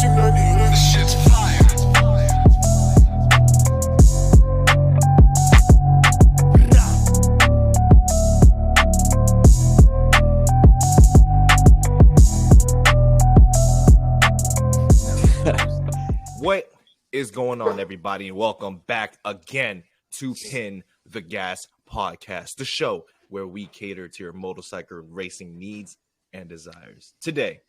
This shit's fire. What is going on, everybody, and welcome back again to Pin the Gas Podcast, the show where we cater to your motorcycle racing needs and desires. Today,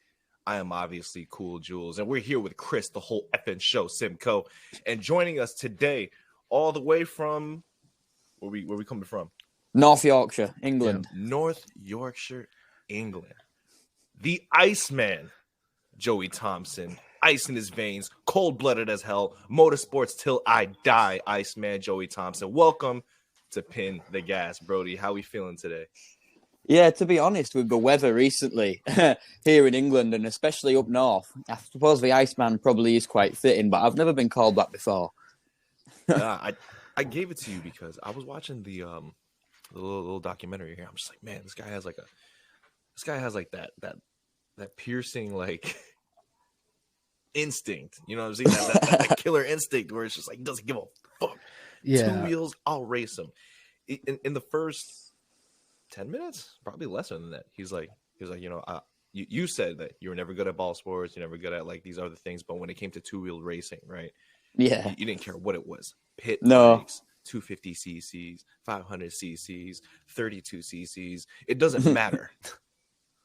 I am obviously Cool Jules, and we're here with Chris, the whole effing show, Simko, and joining us today, all the way from where we coming from? North Yorkshire, England. Yeah, North Yorkshire, England. The Iceman, Joey Thompson. Ice in his veins, cold-blooded as hell, motorsports till I die, Iceman Joey Thompson. Welcome to Pin the Gas, Brody. How we feeling today? Yeah, to be honest, with the weather recently here in England and especially up north, I suppose the Iceman probably is quite fitting, but I've never been called that before. I gave it to you because I was watching the little documentary here. I'm just like, man, this guy has that piercing like instinct, you know what I'm saying? That killer instinct where it's just like he doesn't give a fuck. Yeah. 2 wheels, I'll race him. In the first 10 minutes, probably less than that. He's like, you know, you said that you were never good at ball sports, you're never good at like these other things, but when it came to 2-wheel racing, right? Yeah, you didn't care what it was. Pit bikes, 250 cc's, 500 cc's, 32 cc's. It doesn't matter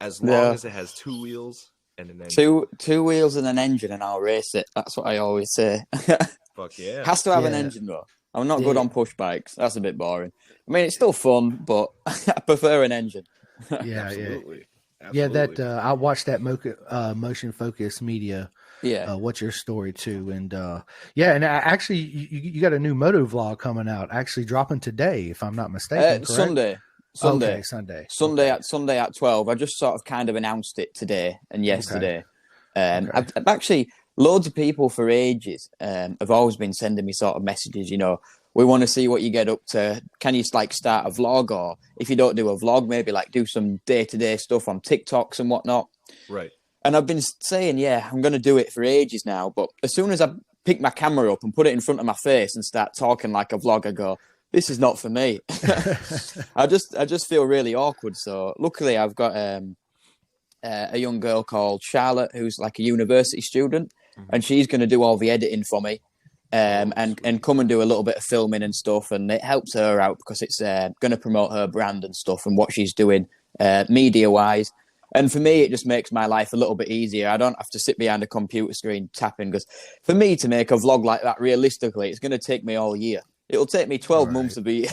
as long as it has 2 wheels. And an engine. Two wheels and an engine, and I'll race it. That's what I always say. Fuck yeah! Has to have an engine though. I'm not good on push bikes. That's a bit boring. I mean, it's still fun, but I prefer an engine. Yeah, Absolutely. Yeah. That I watched that Motion Focus Media. Yeah. What's your story too? And and actually, you got a new MotoVlog coming out. Actually, dropping today, if I'm not mistaken. Sunday. Okay, Sunday at 12. I just sort of kind of announced it today and yesterday. Okay. I've actually, loads of people for ages have always been sending me sort of messages, you know, we want to see what you get up to. Can you like start a vlog, or if you don't do a vlog, maybe like do some day-to-day stuff on TikToks and whatnot. Right. And I've been saying, yeah, I'm going to do it for ages now. But as soon as I pick my camera up and put it in front of my face and start talking like a vlog, I go, this is not for me. I just feel really awkward. So luckily I've got a young girl called Charlotte who's like a university student, and she's going to do all the editing for me and come and do a little bit of filming and stuff. And it helps her out because it's going to promote her brand and stuff and what she's doing media wise. And for me, it just makes my life a little bit easier. I don't have to sit behind a computer screen tapping, because for me to make a vlog like that realistically, it's going to take me all year. It'll take me 12 months to be.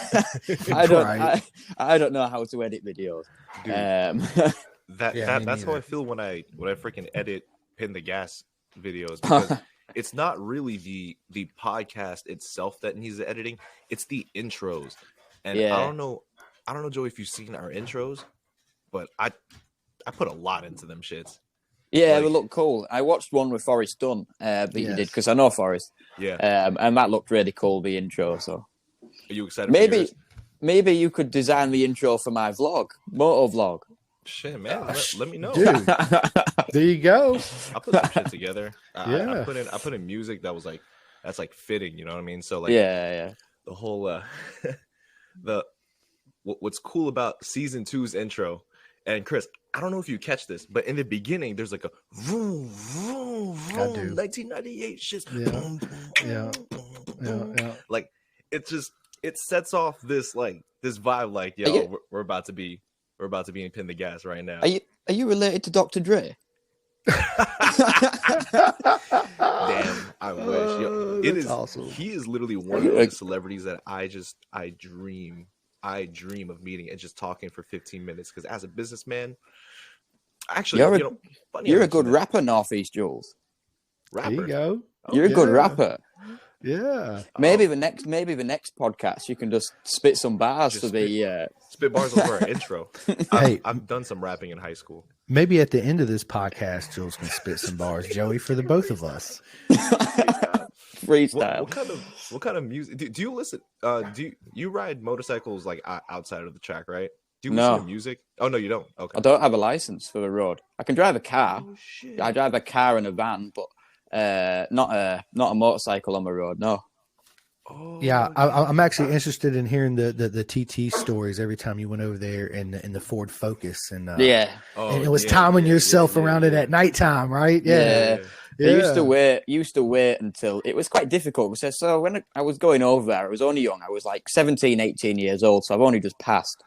I don't know how to edit videos. Dude, that's how I feel when I freaking edit Pin the Gas videos, because it's not really the podcast itself that needs the editing. It's the intros. And I don't know, Joe, if you've seen our intros, but I put a lot into them shits. Yeah, like, they look cool. I watched one with Forrest Dunn that you did, because I know Forrest. Yeah. And that looked really cool, the intro. So, are you excited? Maybe you could design the intro for my vlog, MotoVlog. Shit, man, let me know. Dude, there you go. I put some shit together. I put in music that was like, that's like fitting. You know what I mean? So like, yeah. The whole what's cool about season 2's intro. And Chris, I don't know if you catch this, but in the beginning, there's like a vroom, vroom, vroom, 1998 shit. Yeah. Like it sets off this vibe. Like, yo, we're about to be in Pin the Gas right now. Are you related to Dr. Dre? Damn, I wish. Yo, it is awesome. He is literally one of the celebrities that I dream of meeting and just talking for 15 minutes, because as a businessman, actually, you're a good rapper, Northeast Jules. Rapper. There you go. You're a good rapper. Yeah. Maybe the next podcast you can just spit some bars for the spit bars over our intro. I've done some rapping in high school. Maybe at the end of this podcast, Jules can spit some bars, Joey, for the both of us. Freestyle. What kind of music do you listen? Do you ride motorcycles like outside of the track, right? Do you listen to music? Oh no, you don't. Okay. I don't have a license for the road. I can drive a car. Oh, shit. I drive a car and a van, but Not a motorcycle on the road. No. Oh, Yeah, I'm actually interested in hearing the TT stories every time you went over there in the Ford Focus, and Yeah. and it was timing yourself around it at nighttime, right? Yeah. Yeah. I used to wait until it was quite difficult. So when I was going over there, I was only young. I was like 17, 18 years old. So I've only just passed.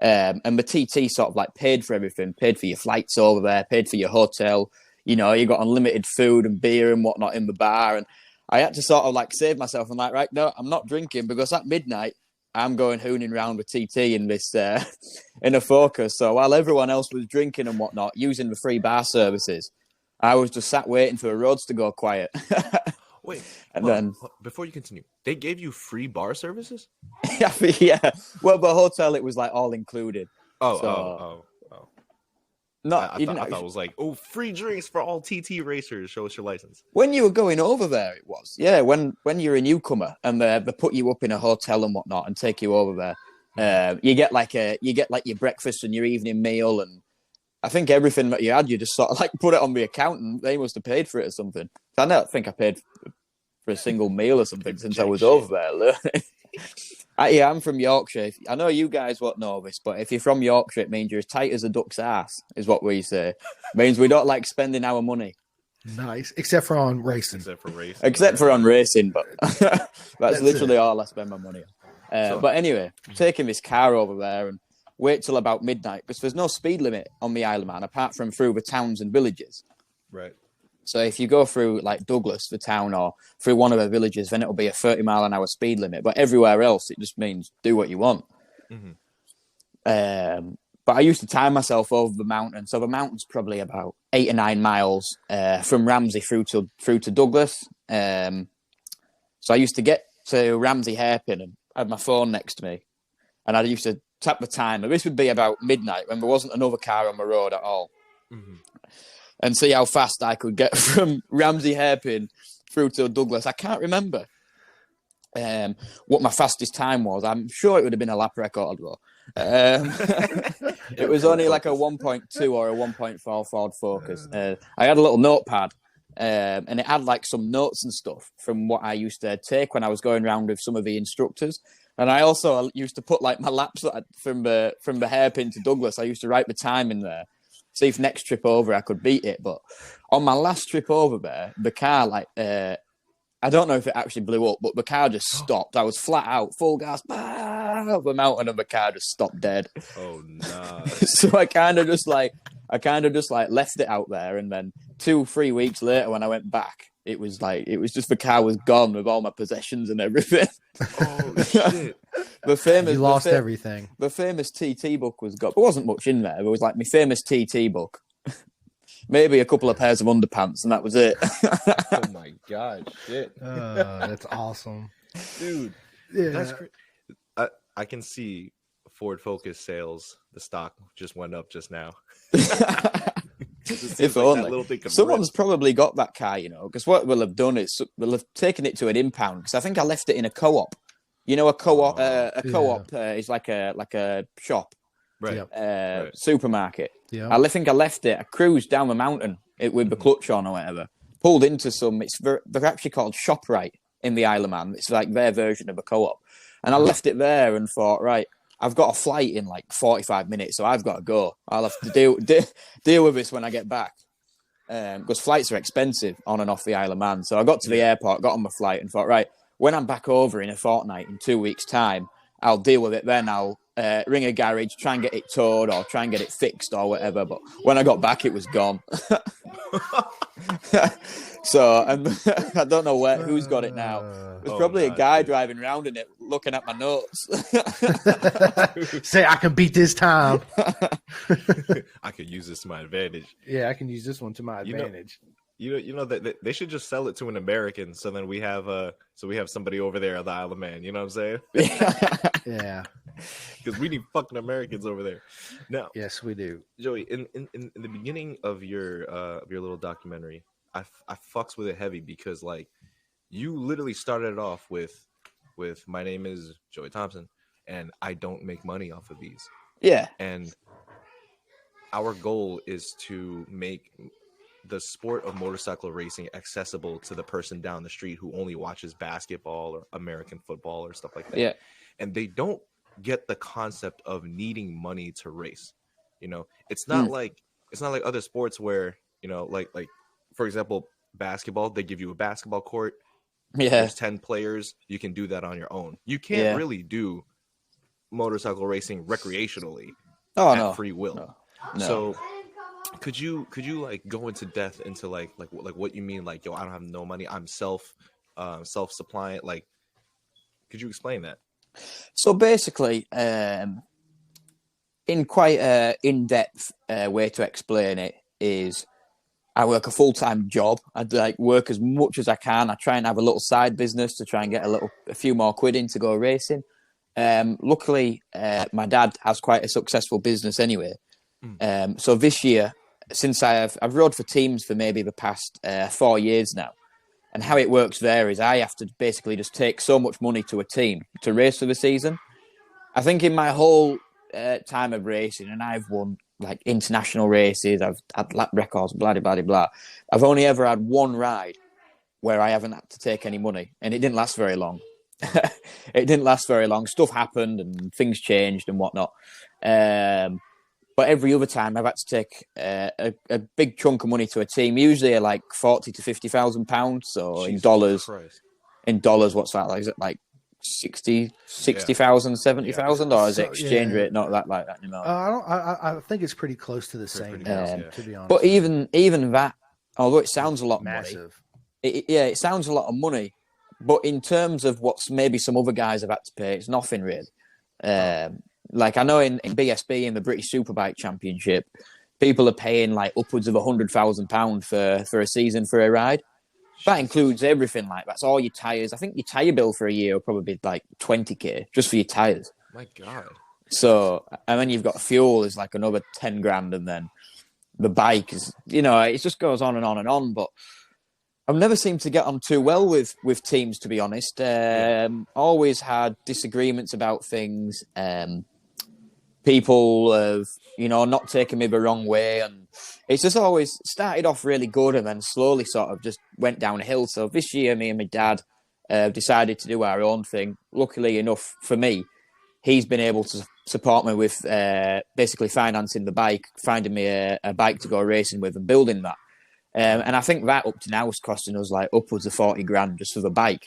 And the TT sort of like paid for everything, paid for your flights over there, paid for your hotel. You know, you got unlimited food and beer and whatnot in the bar. And I had to sort of like save myself and like, right, no, I'm not drinking because at midnight I'm going hooning around with TT in this in a Focus. So while everyone else was drinking and whatnot, using the free bar services, I was just sat waiting for the roads to go quiet. Wait, and then before you continue, they gave you free bar services? yeah, well, the hotel it was like all included. Oh. No, I thought it was like, free drinks for all TT racers. Show us your license. When you were going over there, it was. Yeah, when you're a newcomer and they put you up in a hotel and whatnot and take you over there, you get like your breakfast and your evening meal, and I think everything that you had, you just sort of like put it on the account and they must have paid for it or something. I don't think I paid for a single meal or something since I was over there. I'm from Yorkshire. I know you guys won't know this, but if you're from Yorkshire, it means you're as tight as a duck's ass, is what we say. It means we don't like spending our money. Nice, except for on racing. Except for on racing, but that's literally all I spend my money on. But anyway, taking this car over there and wait till about midnight because there's no speed limit on the Isle of Man apart from through the towns and villages. Right. So if you go through like Douglas, the town, or through one of the villages, then it'll be a 30-mile-an-hour speed limit. But everywhere else, it just means do what you want. Mm-hmm. But I used to time myself over the mountain. So the mountain's probably about 8 or 9 miles from Ramsey through to Douglas. So I used to get to Ramsey Hairpin and I had my phone next to me. And I used to tap the timer. This would be about midnight when there wasn't another car on the road at all. Mm-hmm. And see how fast I could get from Ramsey Hairpin through to Douglas. I can't remember what my fastest time was. I'm sure it would have been a lap record, though. It was only like a 1.2 or a 1.4 Ford Focus. I had a little notepad, and it had like some notes and stuff from what I used to take when I was going around with some of the instructors. And I also used to put like my laps from the Hairpin to Douglas. I used to write the time in there. See if next trip over I could beat it. But on my last trip over there, the car, I don't know if it actually blew up, but the car just stopped. I was flat out, full gas, up the mountain, and the car just stopped dead. Oh no! So I kind of just left it out there, and then 2-3 weeks later, when I went back, it was just the car was gone with all my possessions and everything. Oh shit! You lost everything. The famous TT book was gone. There wasn't much in there. There was like my famous TT book. Maybe a couple of pairs of underpants, and that was it. Oh my god, shit! That's awesome, dude. Yeah, that's great. I can see Ford Focus sales. The stock just went up just now. If only someone's probably got that car, because what we'll have done is we'll have taken it to an impound. Because I think I left it in a co-op. A co-op. Co-op is like a shop. Right. Supermarket. Yeah. I think I left it. I cruised down the mountain with the clutch on or whatever. Pulled into some. They're actually called ShopRite in the Isle of Man. It's like their version of a co-op. And I left it there and thought, right, I've got a flight in like 45 minutes, so I've got to go. I'll have to deal with this when I get back. Because flights are expensive on and off the Isle of Man. So I got to the airport, got on my flight, and thought, right, when I'm back over in a fortnight, in 2 weeks' time, I'll deal with it then. I'll ring a garage, try and get it towed or try and get it fixed or whatever. But when I got back, it was gone. So I don't know who's got it now. There's probably a guy driving around in it looking at my notes. Say, I can beat this time. I could use this to my advantage. Yeah, I can use this one to my advantage. You know that they should just sell it to an American, so then we have somebody over there at the Isle of Man. You know what I'm saying? Yeah. Because we need fucking Americans over there. Now, yes, we do. Joey, in the beginning of your little documentary, I fucks with it heavy because like you literally started it off with my name is Joey Thompson and I don't make money off of these. Yeah. And our goal is to make the sport of motorcycle racing accessible to the person down the street who only watches basketball or American football or stuff like that. Yeah. And they don't get the concept of needing money to race. You know, it's not like other sports where, you know, like for example, basketball, they give you a basketball court. Yeah. There's 10 players. You can do that on your own. You can't really do motorcycle racing recreationally at free will. No. So could you like go into depth into like what you mean, like, yo, I don't have no money, I'm self-suppliant, like, could you explain that? So basically, in quite a in-depth way to explain it is, I work a full-time job. I like work as much as I can. I try and have a little side business to try and get a few more quid in to go racing. Luckily, my dad has quite a successful business anyway. So this year, since I've rode for teams for maybe the past 4 years now, and how it works there is I have to basically just take so much money to a team to race for the season. I think in my whole time of racing, and I've won like international races, I've had lap records, blah, blah, blah, blah. I've only ever had one ride where I haven't had to take any money, and it didn't last very long. It didn't last very long. Stuff happened and things changed and whatnot. But every other time I've had to take a big chunk of money to a team, usually like 40 to 50,000 pounds. So Jesus in Christ. dollars, what's that like? Is it like 60,000, 70,000, or is it exchange rate not that like that anymore? I think it's pretty close to the same. To be honest, but even that, although it sounds a lot massive. Money, it sounds a lot of money. But in terms of what's maybe some other guys have had to pay, it's nothing really. Like I know in BSB, in the British Superbike Championship, people are paying like upwards of £100,000 for a season for a ride. That includes everything like that's all your tyres. I think your tyre bill for a year will probably be like 20k just for your tyres. My God. So, and then you've got fuel is like another 10 grand, and then the bike is, you know, it just goes on and on and on. But I've never seemed to get on too well with teams, to be honest. Always had disagreements about things. People have, you know, not taken me the wrong way. And it's just always started off really good and then slowly sort of just went downhill. So this year, me and my dad decided to do our own thing. Luckily enough for me, he's been able to support me with basically financing the bike, finding me a bike to go racing with and building that. And I think that up to now is costing us like upwards of 40 grand just for the bike.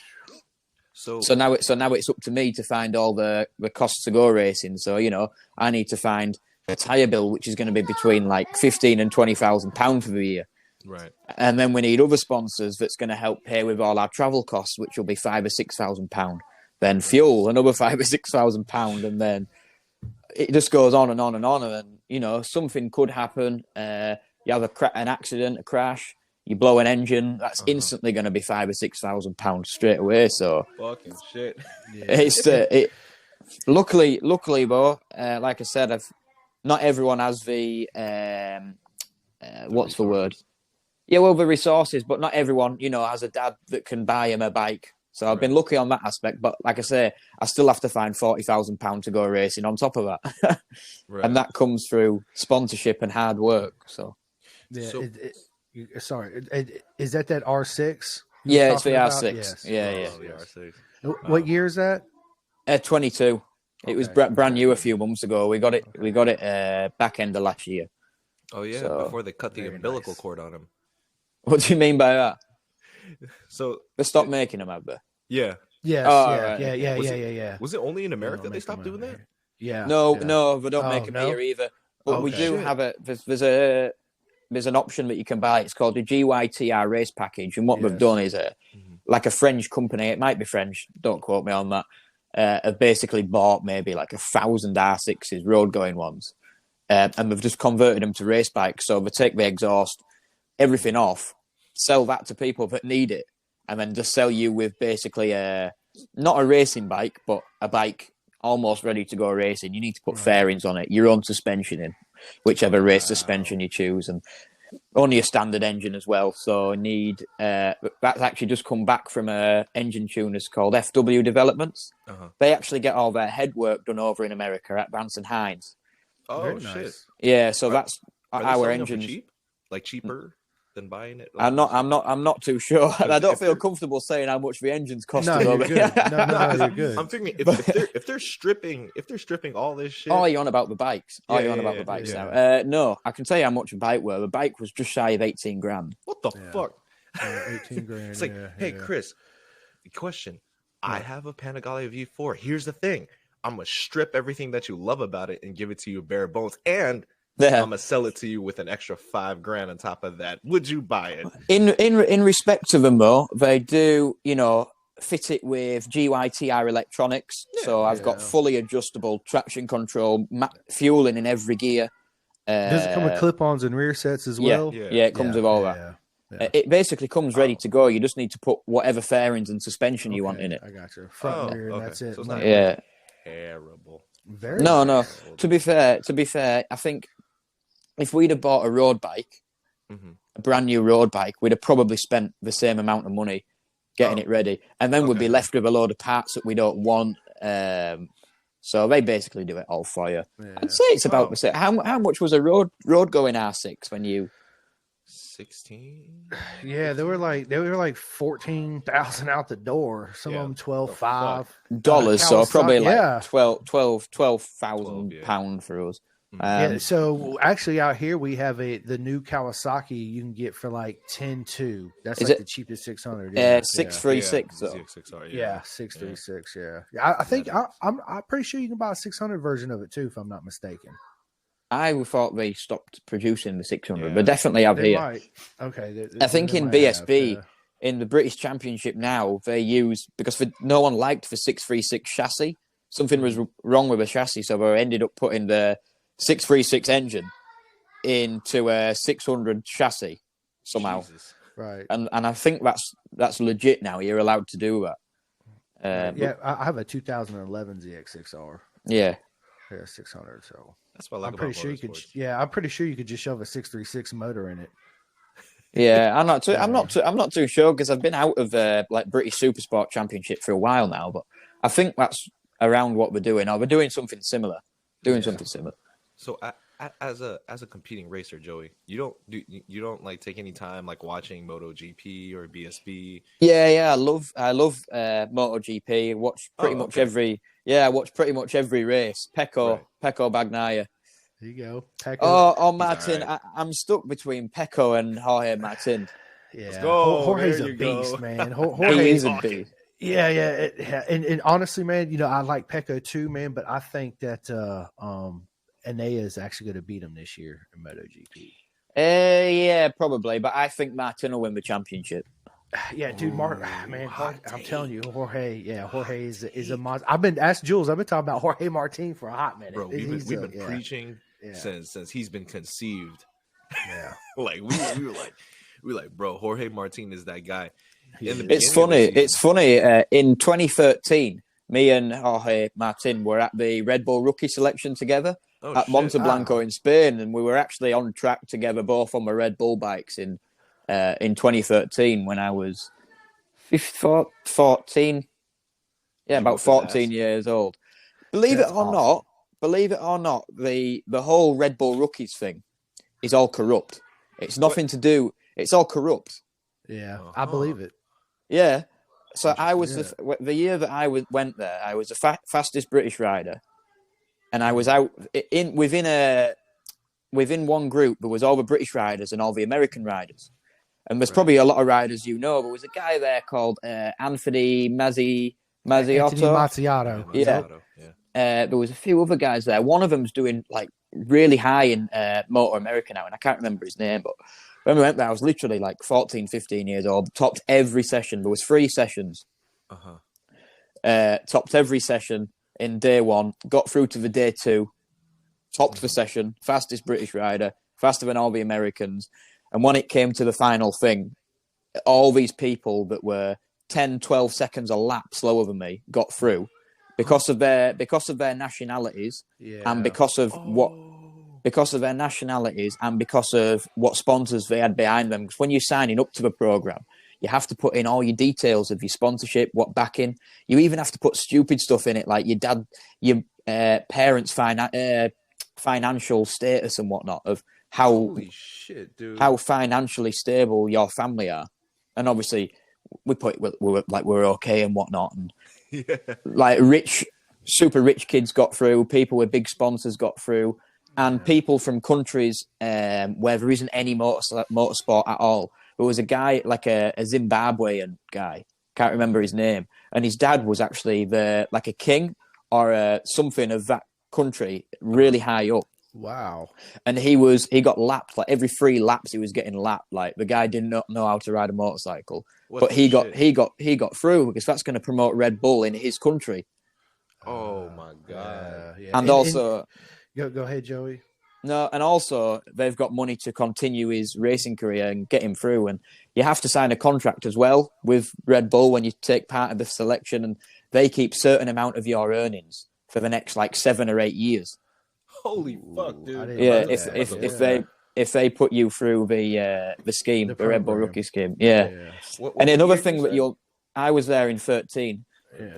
So now it's up to me to find all the costs to go racing. So, you know, I need to find a tyre bill, which is going to be between like 15 and 20,000 pounds for the year. Right. And then we need other sponsors that's going to help pay with all our travel costs, which will be £5,000 or £6,000. Then fuel, another £5,000 or £6,000, and then it just goes on and on and on. And you know, something could happen. You have an accident, a crash. You blow an engine, that's instantly going to be £5,000 or £6,000 straight away. So fucking shit. It's luckily though, like I said, not everyone has the what's the word? Yeah, well, the resources, but not everyone, you know, has a dad that can buy him a bike. So I've been lucky on that aspect, but like I say, I still have to find £40,000 to go racing on top of that, and that comes through sponsorship and hard work. So yeah. Sorry, is that R6? Yeah, it's the R6. Yes. Yeah. The R6. What year is that? 22. It was brand new a few months ago. We got it back end of last year. Oh yeah, So, before they cut the umbilical cord on him. What do you mean by that? So they stopped making them, have they? Yeah. Yes. Oh, Yeah. Was it only in America they stopped doing that? Yeah. No, they don't make them here either. But we do have there's an option that you can buy. It's called the GYTR race package, and what we've done is like a French company. It might be French. Don't quote me on that. Have basically bought maybe like 1,000 R6s, road going ones, and they've just converted them to race bikes. So they take the exhaust, everything off, sell that to people that need it, and then just sell you with basically not a racing bike, but a bike almost ready to go racing. You need to put fairings on it, your own suspension in, whichever race suspension you choose, and only a standard engine as well. So need that's actually just come back from a engine tuners called FW Developments. They actually get all their head work done over in America at Branson Hines. Oh, very shit. nice. Yeah, so that's Are they our selling them for engines. cheap? Like cheaper? than buying it? I'm not too sure. And I don't feel comfortable saying how much the engine's costing. No, over. you're good. No, you're good. I'm thinking if they're stripping all this shit. Oh, you're on about the bikes. Yeah, You're on yeah, about yeah, the bikes yeah. now. No, I can tell you how much a bike were. The bike was just shy of 18 grand. What the fuck? 18 grand. It's like, hey, Chris, question. I have a Panigale V4. Here's the thing. I'm going to strip everything that you love about it and give it to you bare bones. And I'm going to sell it to you with an extra $5,000 on top of that. Would you buy it? In respect to them, though, they do, fit it with GYTR electronics. So I've got fully adjustable traction control, fueling in every gear. Does it come with clip-ons and rear sets as well? Yeah, it comes with all that. Yeah. It basically comes ready to go. You just need to put whatever fairings and suspension you want in it. I got you. Front and rear, and that's it. So it's not terrible. Very No. terrible. To be fair, I think if we'd have bought a road bike, a brand new road bike, we'd have probably spent the same amount of money getting it ready, and then we'd be left with a load of parts that we don't want. So they basically do it all for you. Yeah. I'd say it's about the same. How much was a road going R6 when you? 16. Yeah, they were like 14,000 out the door. Some of them $12,500 dollars. So probably like yeah. £12,000 for us. So actually out here we have the new Kawasaki you can get for like 10.2. That's Is like it the cheapest 600. 636 though. 636. Yeah. I think I'm pretty sure you can buy a 600 version of it too, if I'm not mistaken. I thought they stopped producing the 600, but definitely have here. Might. Okay. I think in BSB, in the British Championship now, they use, because no one liked the 636 chassis. Something was wrong with the chassis, so they ended up putting the 636 engine into a 600 chassis somehow. Jesus. Right. And I think that's legit now. You're allowed to do that. I have a 2011 ZX6R. Yeah. 600. So that's what I like I'm pretty sure you could. Yeah, I'm pretty sure you could just shove a 636 motor in it. Yeah, I'm not too sure because I've been out of like British Supersport Championship for a while now, but I think that's around what we're doing. Or we're doing something similar. So as a competing racer, Joey, you don't like take any time like watching MotoGP or BSB? Yeah, I love MotoGP. Watch pretty much every race. Pecco Bagnaia. There you go. Pecco. Martin. Right. I'm stuck between Pecco and Jorge Martin. Yeah, let's go. Jorge's a beast, man. Jorge is a beast. Yeah. And honestly, man, I like Pecco too, man. But I think that Enea is actually going to beat him this year in MotoGP. Yeah, probably. But I think Martin will win the championship. Yeah, dude, man, I'm telling you, Jorge is a monster. I've been talking about Jorge Martin for a hot minute. Bro, we've been preaching since he's been conceived. Yeah, like we were like, bro, Jorge Martin is that guy. It's funny. In 2013, me and Jorge Martin were at the Red Bull rookie selection together at Monte Blanco in Spain, and we were actually on track together, both on the Red Bull bikes in 2013 when I was 14. Yeah, about 14 years old. Believe it or not, the whole Red Bull rookies thing is all corrupt. It's nothing to do. It's all corrupt. Yeah, I believe it. Yeah. So I was the year that I went there, I was the fastest British rider, and I was out within one group. There was all the British riders and all the American riders. And there's probably a lot of riders There was a guy there called Anthony Mazziotto. Yeah. There was a few other guys there. One of them's doing like really high in Moto America now, and I can't remember his name. But when we went there, I was literally like 14, 15 years old. Topped every session. There was 3 sessions. Topped every session in day 1. Got through to the day 2. Topped the session. Fastest British rider. Faster than all the Americans. And when it came to the final thing, all these people that were 10, 12 seconds a lap slower than me got through because of their nationalities and because of their nationalities and because of what sponsors they had behind them. Because when you're signing up to the program, you have to put in all your details of your sponsorship, what backing. You even have to put stupid stuff in it, like your parents' financial status and whatnot, of Holy shit, dude! How financially stable your family are, and obviously we're okay and whatnot, and Yeah. like super rich kids got through, people with big sponsors got through, and people from countries where there isn't any motorsport at all. There was a guy, like a Zimbabwean guy, can't remember his name, and his dad was actually like a king or something of that country, really high up. Wow. And he got lapped, like every 3 laps he was getting lapped. Like the guy did not know how to ride a motorcycle, but he got through because that's going to promote Red Bull in his country. Oh my god! Yeah. And also, go ahead, Joey. No, and also they've got money to continue his racing career and get him through. And you have to sign a contract as well with Red Bull when you take part of the selection, and they keep certain amount of your earnings for the next like 7 or 8 years. Holy fuck, dude! Yeah, if they put you through the scheme, the Red Bull rookie scheme, yeah. And another thing that I was there in 13.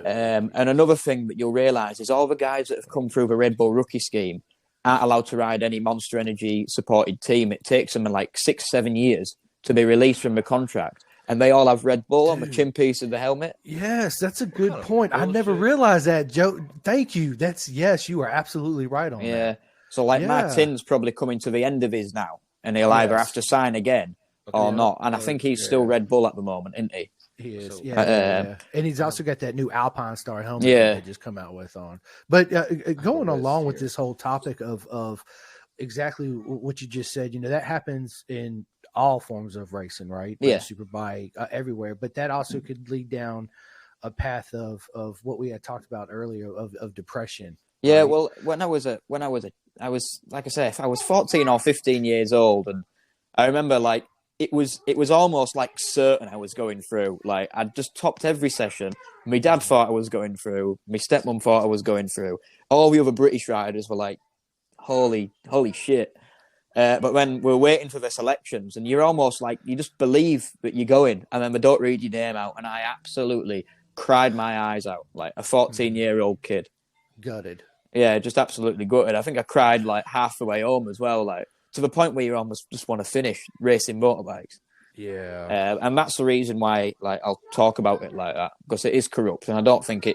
And another thing that you'll realise is all the guys that have come through the Red Bull rookie scheme aren't allowed to ride any Monster Energy supported team. It takes them like 6-7 years to be released from the contract, and they all have Red Bull on the chin piece of the helmet. Yes, that's a good point. I never realized that, Joe. Thank you. You are absolutely right on that. Yeah. So like Martin's probably coming to the end of his now, and he'll either have to sign again or not. And I think he's still Red Bull at the moment, isn't he? He is, and he's also got that new Alpine Star helmet that they just come out with on. But going along with this whole topic of exactly what you just said, that happens in all forms of racing, right? Superbike, everywhere. But that also could lead down a path of what we had talked about earlier of depression. Yeah, right? Well, I was like I say, if I was 14 or 15 years old, and I remember like. It was almost like certain I was going through. Like I'd just topped every session. My dad thought I was going through. My stepmom thought I was going through. All the other British riders were like, "Holy shit!" But when we're waiting for the selections, and you're almost like you just believe that you're going, and then they don't read your name out, and I absolutely cried my eyes out like a 14-year-old kid. Gutted. Yeah, just absolutely gutted. I think I cried like half the way home as well. Like. To the point where you almost just want to finish racing motorbikes. Yeah. And that's the reason why, like, I'll talk about it like that, because it is corrupt, and I don't think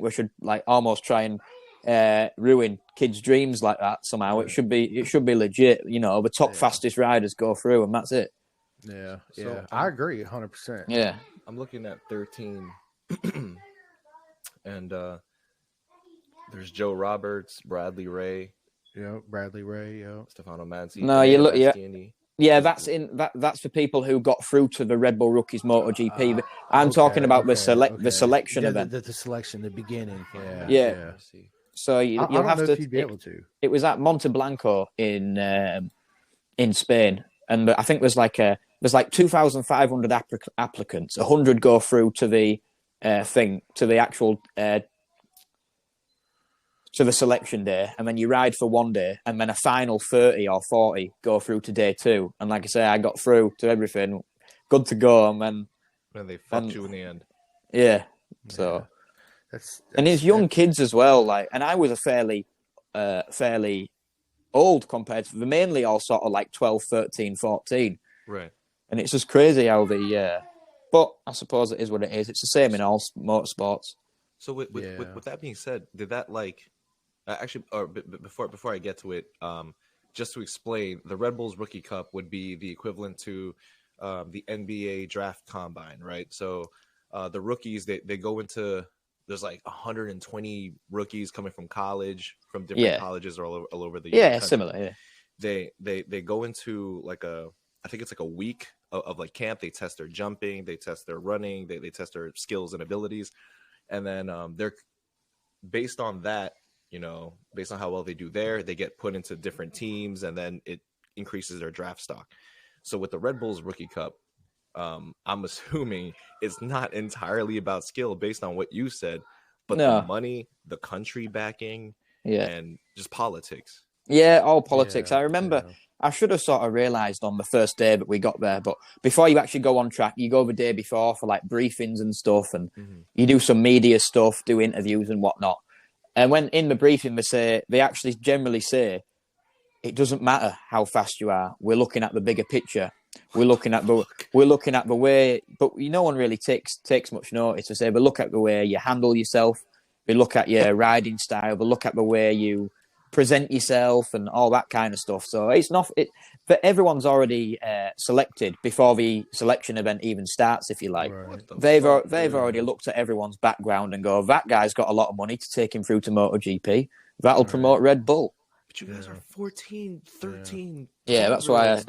we should like almost try and ruin kids' dreams like that somehow. It should be legit. The top fastest riders go through, and that's it. Yeah. So I agree 100%. Yeah. I'm looking at 13, and there's Joe Roberts, Bradley Ray. Yeah, Bradley Ray. Yeah, Stefano Manzi. No, you look. Yeah, that's for people who got through to the Red Bull Rookies MotoGP. I'm talking about the selection event. The selection, the beginning. Yeah. So you'll have to. You'd be able to. It was at Monte Blanco in Spain, and I think there's like 2,500 applicants. 100 go through to the to the actual. To the selection day, and then you ride for one day, and then a final 30 or 40 go through to day 2. And like I say, I got through to everything, good to go, and then they fucked you in the end. Yeah, so that's and it's young kids as well. Like, and I was a fairly old compared to the mainly all sort of like 12, 13, 14. Right. And it's just crazy how but I suppose it is what it is. It's the same in all motorsports. So with that being said, did that like. Actually, or before I get to it, just to explain, the Red Bulls Rookie Cup would be the equivalent to the NBA Draft Combine, right? So the rookies, they go into, there's like 120 rookies coming from college, from different colleges all over the country. Similar. Yeah, they go into like I think it's like a week of like camp. They test their jumping, they test their running, they test their skills and abilities, and then they're based on that. Based on how well they do there, they get put into different teams, and then it increases their draft stock. So with the Red Bulls Rookie Cup, I'm assuming it's not entirely about skill based on what you said, but the money, the country backing, and just politics. Yeah, all politics. I remember I should have sort of realised on the first day that we got there, but before you actually go on track, you go the day before for like briefings and stuff, and you do some media stuff, do interviews and whatnot. And when in the briefing, they actually generally say, it doesn't matter how fast you are. We're looking at the bigger picture. We're looking at the way, but no one really takes much notice to say, but look at the way you handle yourself. We look at your riding style. We look at the way you present yourself and all that kind of stuff. So it's not, but everyone's already selected before the selection event even starts, if you like. Right. They've already looked at everyone's background and go, that guy's got a lot of money to take him through to MotoGP. That'll promote Red Bull. But you guys are 14, 13. Yeah, that's why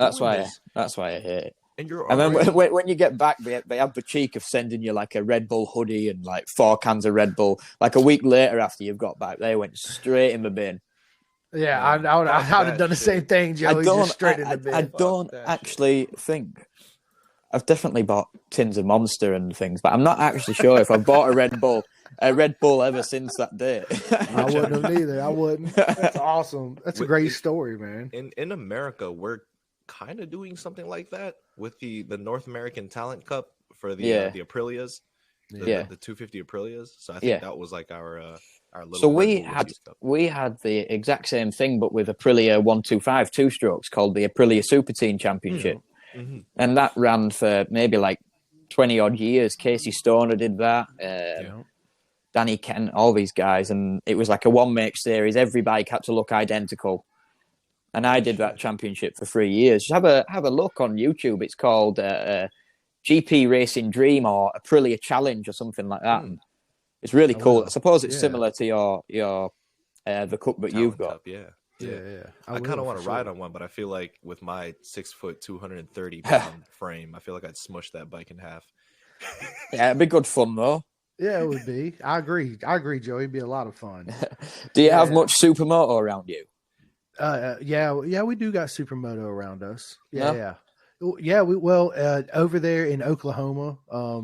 I hate it. And you're and then when you get back, they have the cheek of sending you like a Red Bull hoodie and like 4 cans of Red Bull. Like a week later after you've got back, they went straight in the bin. Yeah, I would have done the same thing, Joey. Just straight in the bin. I don't actually think. I've definitely bought tins of Monster and things, but I'm not actually sure if I've bought a Red Bull ever since that day. I wouldn't have either. I wouldn't. That's awesome. That's a great story, man. In America, we're kind of doing something like that with the North American Talent Cup for the Aprilias, the 250 Aprilias. So I think that was like our little. So we had the exact same thing, but with Aprilia 125 2-strokes called the Aprilia Super Team Championship, and that ran for maybe like 20 odd years. Casey Stoner did that. Danny Kent, all these guys, and it was like a one-make series. Every bike had to look identical. And I did that championship for 3 years. Just have a look on YouTube. It's called GP Racing Dream or Aprilia Challenge or something like that. And it's really cool. I suppose it's similar to your the cup that you've got. Cup, yeah. I kind of want to ride on one, but I feel like with my 6 foot, 230 pound frame, I feel like I'd smush that bike in half. Yeah, it'd be good fun though. Yeah, it would be. I agree, Joey. It'd be a lot of fun. Do you have much supermoto around you? Yeah, we do got supermoto around us. Yeah. Over there in Oklahoma,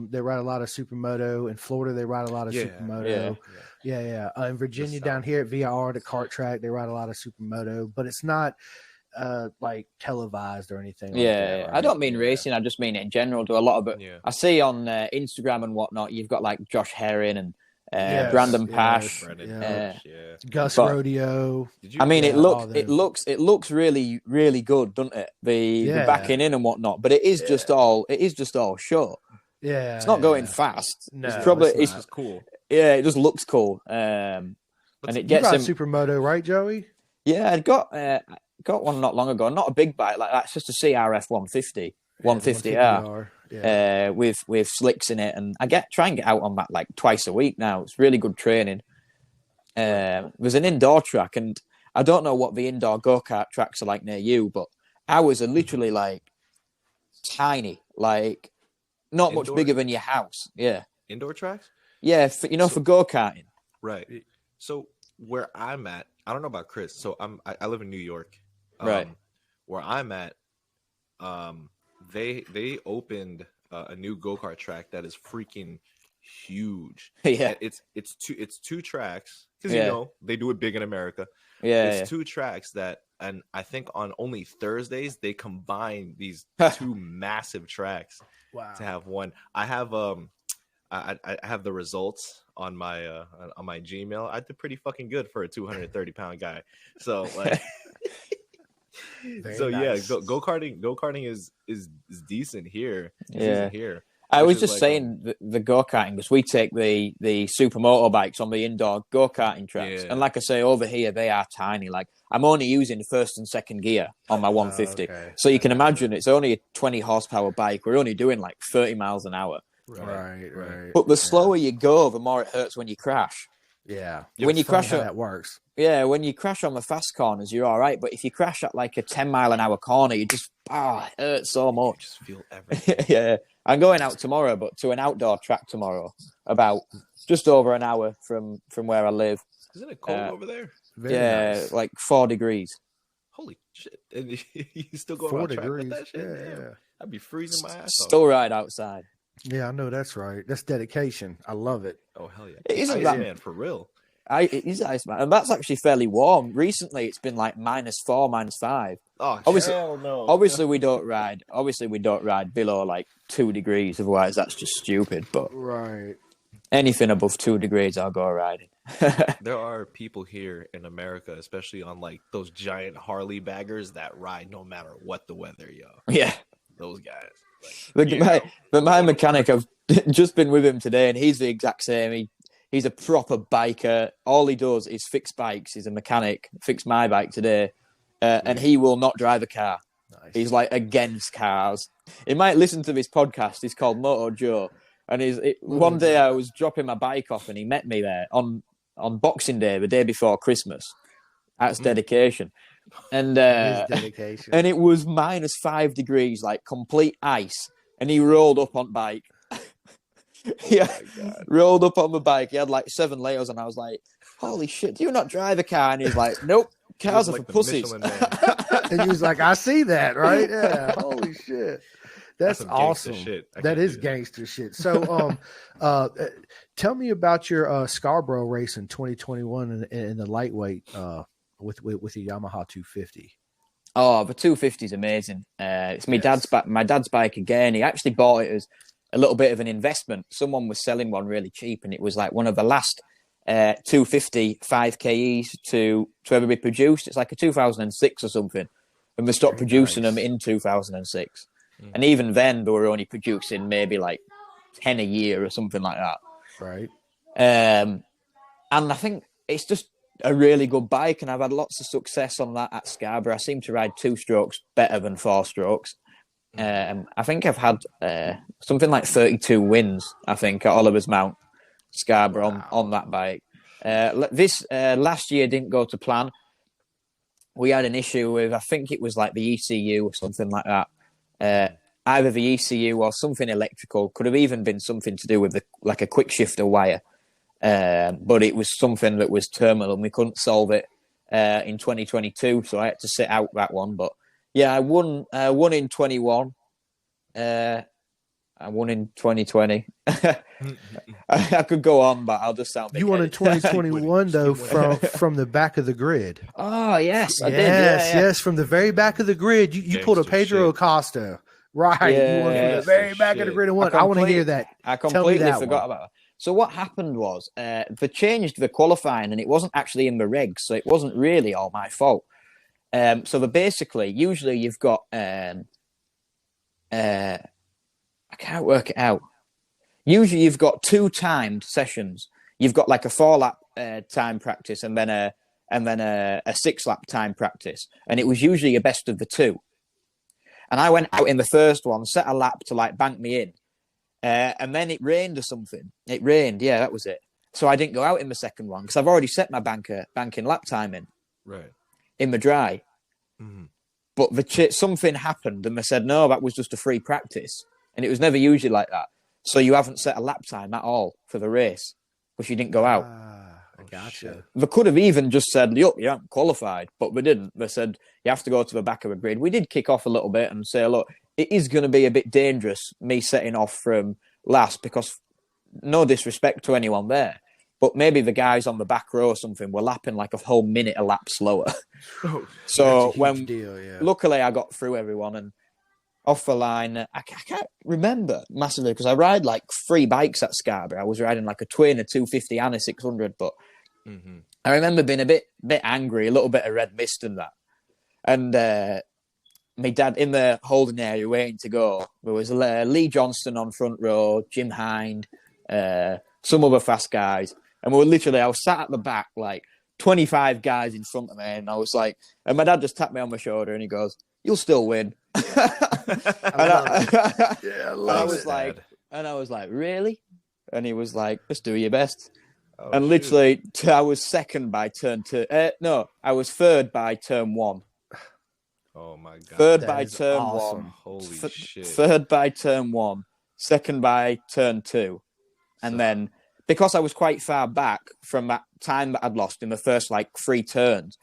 they ride a lot of supermoto. In Florida, they ride a lot of supermoto. Yeah. In Virginia, down here at VIR, the kart track, they ride a lot of supermoto, but it's not like televised or anything. Like that, right? I don't mean racing. I just mean it in general. Do a lot of it. Yeah. I see on Instagram and whatnot. You've got like Josh Herring and Brandon Pash, Gus Rodeo. I mean, it looks really, really good, doesn't it? The backing in and whatnot, but it is just all short. Yeah, it's not going fast. No, it's just cool. Yeah, it just looks cool. And it gets him supermoto, right, Joey? Yeah, I got one not long ago. Not a big bike like that. It's just a CRF 150, 150R. With slicks in it, and I try and get out on that like twice a week now. It's really good training. There's an indoor track, and I don't know what the indoor go-kart tracks are like near you, but ours are literally like tiny, like not much bigger than your house. Yeah, indoor tracks. Yeah, for go-karting. Right. So where I'm at, I don't know about Chris. So I live in New York. Right. Where I'm at, they opened a new go-kart track that is freaking huge. Yeah, it's two tracks because they do it big in America. It's 2 tracks and I think on only Thursdays they combine these 2 massive tracks to have one. I have I have the results on my Gmail. I did pretty fucking good for a 230-pound guy. So like. Nice. Go-karting is decent here. Decent here. I was just saying the go-karting, because we take the supermoto bikes on the indoor go-karting tracks, and like I say, over here they are tiny. Like I'm only using first and second gear on my 150, so you can imagine it's only a 20 horsepower bike. We're only doing like 30 miles an hour. Right. But the slower you go, the more it hurts when you crash. Yeah. When you crash, that works. Yeah, when you crash on the fast corners, you're all right. But if you crash at like a 10-mile-an-hour corner, you just it hurts so much. Just feel everything. Yeah, I'm going out tomorrow, but to an outdoor track tomorrow, about just over an hour from where I live. Isn't it cold over there? Very nice. Like 4 degrees. Holy shit! And you still go 4 around degrees. Track with that shit? Yeah. I'd be freezing my ass off. Still ride outside. Yeah, I know that's right. That's dedication. I love it. Oh hell yeah! It isn't that man for real. It is ice, man, and that's actually fairly warm. Recently, it's been like -4, -5. Oh, hell no! Obviously, we don't ride below like 2 degrees. Otherwise, that's just stupid. But right. Anything above 2 degrees, I'll go riding. There are people here in America, especially on like those giant Harley baggers, that ride no matter what the weather, yo. Yeah. Those guys. Like, my mechanic, I've just been with him today, and he's the exact same. He's a proper biker. All he does is fix bikes. He's a mechanic. Fixed my bike today, and he will not drive a car. Nice. He's like against cars. He might listen to this podcast. He's called Moto Joe. And one day I was dropping my bike off, and he met me there on Boxing Day, the day before Christmas. That's dedication. And dedication. And it was -5 degrees, like complete ice. And he rolled up on bike. Rolled up on the bike. He had like 7 layers, and I was like, "Holy shit! Do you not drive a car?" And he's like, "Nope, cars are for pussies." And he was like, "I see that, right? Yeah, holy shit." That's awesome. That is gangster shit. So, tell me about your Scarborough race in 2021 in the lightweight with the Yamaha 250. Oh, the 250 is amazing. It's my dad's bike again. He actually bought it as a little bit of an investment. Someone was selling one really cheap, and it was like one of the last 250 5KEs to ever be produced. It's like a 2006 or something, and they stopped producing them in 2006. And even then, they were only producing maybe like 10 a year or something like that. Right. And I think it's just a really good bike, and I've had lots of success on that at Scarborough. I seem to ride 2 strokes better than 4 strokes. I think I've had something like 32 wins, I think, at Oliver's Mount, Scarborough on that bike. This last year didn't go to plan. We had an issue with, I think it was like the ECU or something like that. Either the ECU or something electrical. Could have even been something to do with like a quick shifter wire. But it was something that was terminal, and we couldn't solve it in 2022, so I had to sit out that one. But yeah, I won in 21. I won in 2020. I could go on, but I'll just sound big. You won in 2021 though from the back of the grid. Oh yes, I did. Yes, from the very back of the grid. You pulled a Pedro Acosta, right? Yeah, you won from the very back of the grid and won. I want to hear that. I completely forgot about that. So what happened was they changed the qualifying, and it wasn't actually in the regs, so it wasn't really all my fault. So usually you've got I can't work it out. Usually you've got 2 timed sessions. You've got like a 4-lap time practice and then a 6-lap time practice. And it was usually a best of the 2. And I went out in the first one, set a lap to like bank me in. And then it rained or something. It rained. Yeah, that was it. So I didn't go out in the second one because I've already set my banking lap time in the dry. Mm-hmm. But something happened, and they said, no, that was just a free practice. And it was never usually like that. So you haven't set a lap time at all for the race because you didn't go out. I gotcha. They could have even just said, yup, you haven't qualified. But they didn't. They said, you have to go to the back of the grid. We did kick off a little bit and say, look, it is going to be a bit dangerous, me setting off from last, because no disrespect to anyone there, but maybe the guys on the back row or something were lapping like a whole minute a lap slower. So luckily I got through everyone and off the line. I can't remember massively because I ride like 3 bikes at Scarborough. I was riding like a twin, a 250 and a 600, but I remember being a bit angry, a little bit of red mist and that. And my dad in the holding area waiting to go. There was Lee Johnston on front row, Jim Hind, some other fast guys. And I was sat at the back, like 25 guys in front of me. And I was like, and my dad just tapped me on my shoulder and he goes, you'll still win. I was like, really? And he was like, just do your best. And literally, I was second by turn 2. No, I was third by turn 1. Oh my god! Third by turn awesome. 1. Holy shit! Third by turn 1. Second by turn 2, and then because I was quite far back from that time that I'd lost in the first like 3 turns,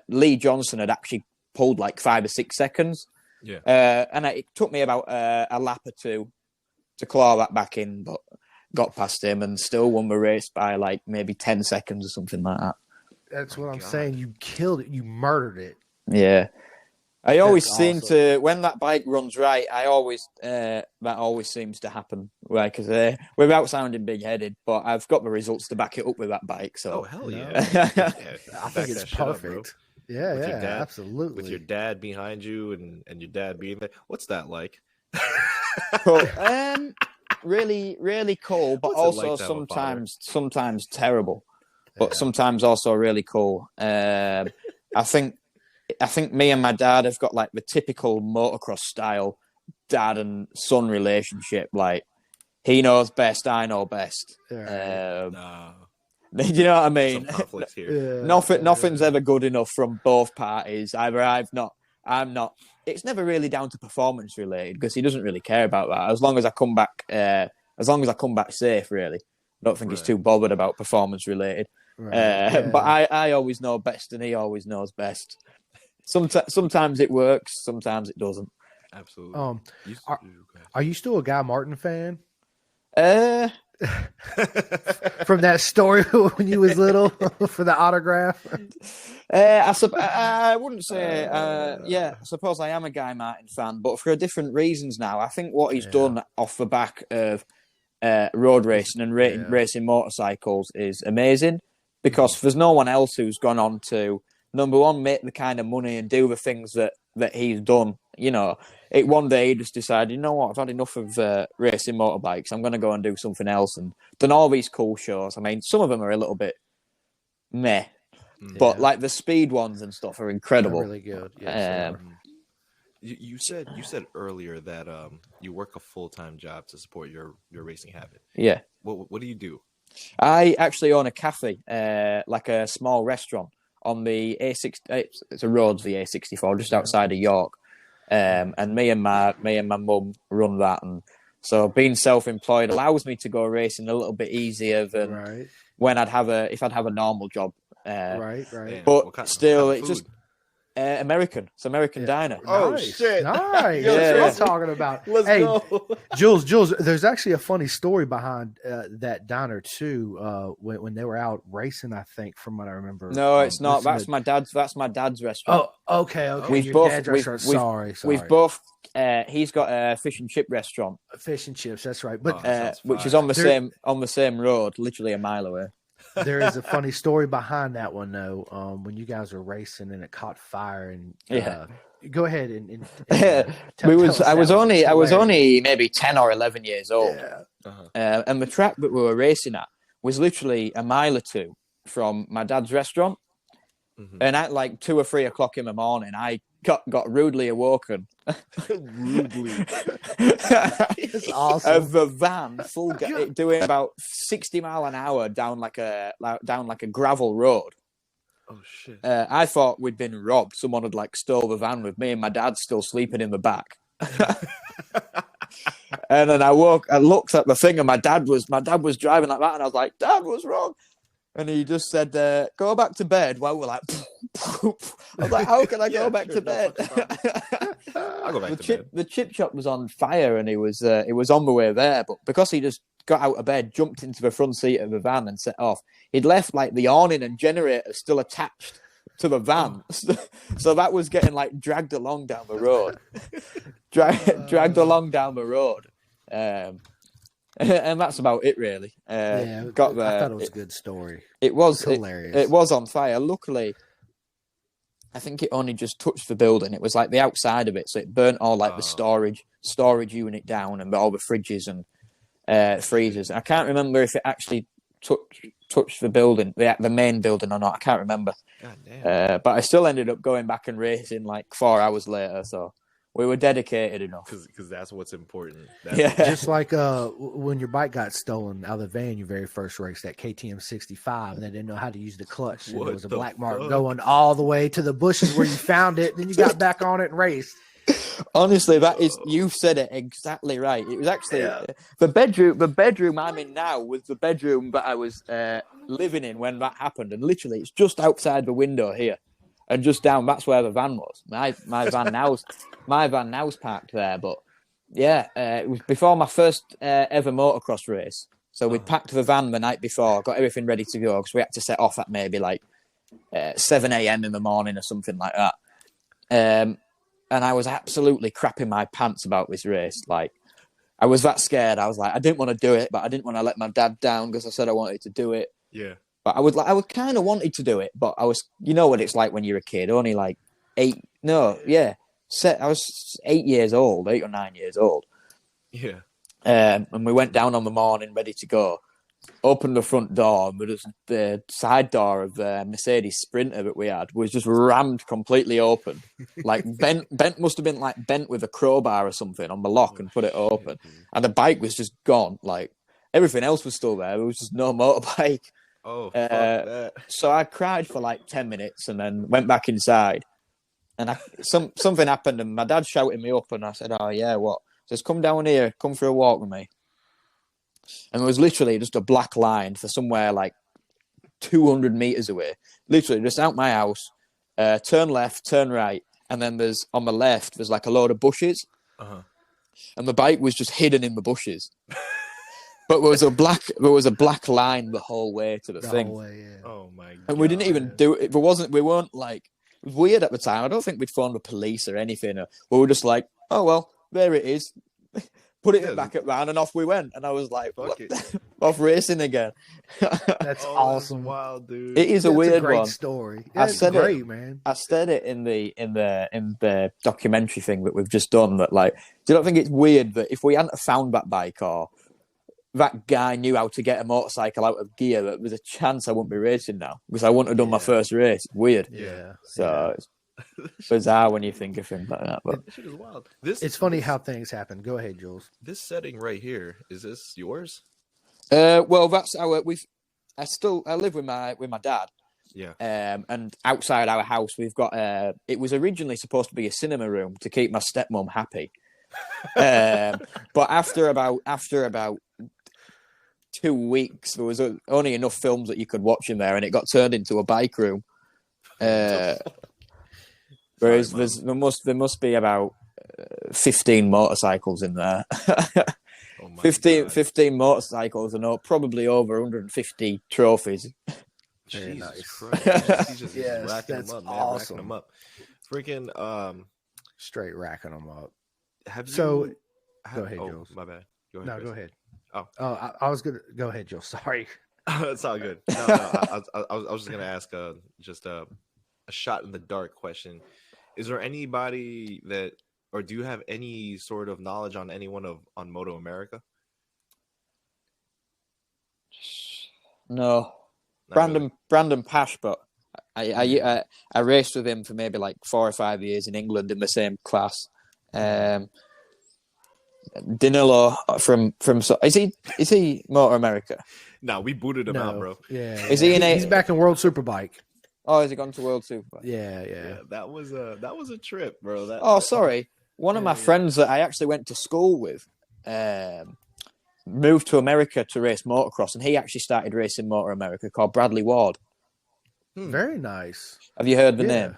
Lee Johnson had actually pulled like 5 or 6 seconds. Yeah. And it took me about a lap or 2 to claw that back in, but got past him and still won the race by like maybe 10 seconds or something like that. That's what I'm saying. You killed it. You murdered it. Yeah. I always That's seem awesome. to, when that bike runs right, that always seems to happen. Right, because without sounding big-headed, but I've got the results to back it up with that bike. Oh So hell No. yeah! I Back think it's that shit up, bro. perfect. Yeah, With your yeah, dad- absolutely. With your dad behind you and your dad being there. What's that like? cool. Really, really cool, but What's it like also to have a father? sometimes terrible, but Yeah. sometimes also really cool. I think me and my dad have got like the typical motocross style dad and son relationship. Like he knows best, I know best. Right. Nah, Do you know what I some mean? conflicts here. Yeah, Nothing's ever good enough from both parties. Either I'm not. It's never really down to performance related because he doesn't really care about that. As long as I come back safe, really. I don't think he's Right. too bothered about performance related. Right. Yeah. But I always know best, and he always knows best. Sometimes it works, sometimes it doesn't. Absolutely. Are you still a Guy Martin fan? Uh, From that story when you was little for the autograph? I wouldn't say. Yeah, I suppose I am a Guy Martin fan, but for different reasons now. I think what he's done off the back of road racing and racing motorcycles is amazing, because there's no one else who's gone on to, number one, make the kind of money and do the things that he's done. You know, one day he just decided, you know what, I've had enough of racing motorbikes. I'm going to go and do something else, and done all these cool shows. I mean, some of them are a little bit meh, but like the speed ones and stuff are incredible. They're really good. Yes, You said earlier that you work a full-time job to support your racing habit. Yeah. What do you do? I actually own a cafe, like a small restaurant on the A6. It's a road, the A64, just outside of York. And me and my mum run that, and so being self-employed allows me to go racing a little bit easier than when if I'd have a normal job. Right. Damn, But still, what kind of it's just food? American. It's American diner. Oh, Nice. shit. Nice. Yeah. That's what I'm talking about. Let's hey, go. Jules, there's actually a funny story behind that diner too. When they were out racing, I think, from what I remember. No, it's not. listening That's my dad's restaurant. Oh, okay. We've Your both- dad's we've- restaurant. we've- Sorry. We've both. He's got a fish and chip restaurant, Fish and chips. That's right. But Sounds which is fire. on the same road, literally a mile away. there is a funny story behind that one, though. When you guys were racing and it caught fire, and go ahead and I was hilarious. only maybe 10 or 11 years old, Yeah. and the track that we were racing at was literally a mile or two from my dad's restaurant. And at like 2 or 3 o'clock in the morning, I got rudely awoken. Rudely. It's awesome. Of the van doing about 60 mile an hour down like a gravel road. Oh shit. I thought we'd been robbed. Someone had like stole the van with me and my dad still sleeping in the back. And then I looked at the thing, and my dad was driving like that, and I was like, Dad, what's wrong? And he just said, go back to bed. While we're like, I was like, how can I go back to bed? I'll go back to bed. The chip shop was on fire, and it was on the way there, but because he just got out of bed, jumped into the front seat of the van and set off, he'd left like the awning and generator still attached to the van. So that was getting like dragged along down the road. Dragged along down the road. And that's about it, really. Got there. I thought it was a good story. It was hilarious. It was on fire. Luckily, I think it only just touched the building. It was like the outside of it, so it burnt all like the storage unit down, and all the fridges and freezers. I can't remember if it actually touched the building, the main building or not. I can't remember. God damn. But I still ended up going back and racing like 4 hours later. So we were dedicated enough. Because that's what's important. Just like when your bike got stolen out of the van, your very first race, that KTM 65, and they didn't know how to use the clutch. And it was a black mark going all the way to the bushes where you found it. Then you got back on it and raced. Honestly, you've said it exactly right. It was actually the bedroom I'm in now was the bedroom that I was living in when that happened, and literally it's just outside the window here, and just down. That's where the van was. My van now's parked there, but it was before my first ever motocross race. So we packed the van the night before, got everything ready to go because we had to set off at maybe like 7 a.m. in the morning or something like that. and I was absolutely crapping my pants about this race. Like, I was that scared. I was like, I didn't want to do it, but I didn't want to let my dad down because I said I wanted to do it. Yeah. But I would kind of wanted to do it, but I was, you know what it's like when you're a kid, only like I was 8 years old, 8 or 9 years old. Yeah. And we went down on the morning, ready to go. Opened the front door, but the side door of the Mercedes Sprinter that we had was just rammed completely open. Like bent must have been like bent with a crowbar or something on the lock and put it open. And the bike was just gone. Like everything else was still there. There was just no motorbike. Oh, fuck that. So I cried for like 10 minutes and then went back inside. And something happened and my dad shouted me up and I said, "Oh yeah, what?" He says, "Come down here, come for a walk with me." And it was literally just a black line for somewhere like 200 meters away. Literally just out my house, turn left, turn right. And then there's on the left, there's like a load of bushes. Uh-huh. And the bike was just hidden in the bushes. But there was a black line the whole way to the thing. Way, yeah. Oh my god. And we didn't even do it. We weren't like, it was weird at the time. I don't think we'd phoned the police or anything. We were just like, oh, well, there it is. Put it back at round and off we went. And I was like, off racing again. That's awesome. That's wild, dude. It is a weird great one. Story. I said great, man. I said it in the documentary thing that we've just done. That like, do you not think it's weird that if we hadn't found that bike or that guy knew how to get a motorcycle out of gear, that there's a chance I wouldn't be racing now because I wouldn't have done my first race. Weird. Yeah. So it's bizarre when you think of things like that. But This shit is wild. It's funny how things happen. Go ahead, Jules. This setting right here, is this yours? well, that's our. I live with my dad. Yeah. And outside our house, we've got. It was originally supposed to be a cinema room to keep my stepmom happy. But after about 2 weeks, there was only enough films that you could watch in there, and it got turned into a bike room. Whereas there must be about 15 motorcycles in there. 15 motorcycles and probably over 150 trophies. Jesus nice. Christ. He's just Yes, racking that's them up, man. awesome. Racking them up. Freaking, Straight racking them up. have you... So, go ahead, Jules. My bad. Go ahead, No, Chris. go ahead. Oh. I was gonna go ahead, Jules. Sorry. It's all good. No, I was just gonna ask just a shot in the dark question. Is there anybody that, or do you have any sort of knowledge on anyone on Moto America? No, Not really? Brandon Pash, but I raced with him for maybe like 4 or 5 years in England in the same class. Danilo from is he Motor America? No, we booted him out, bro. Yeah. Is he in He's back in World Superbike. Oh, has he gone to World Superbike? Yeah. That was a trip, bro. Oh, sorry. One of my friends that I actually went to school with moved to America to race motocross, and he actually started racing Motor America, called Bradley Ward. Very nice. Have you heard the name?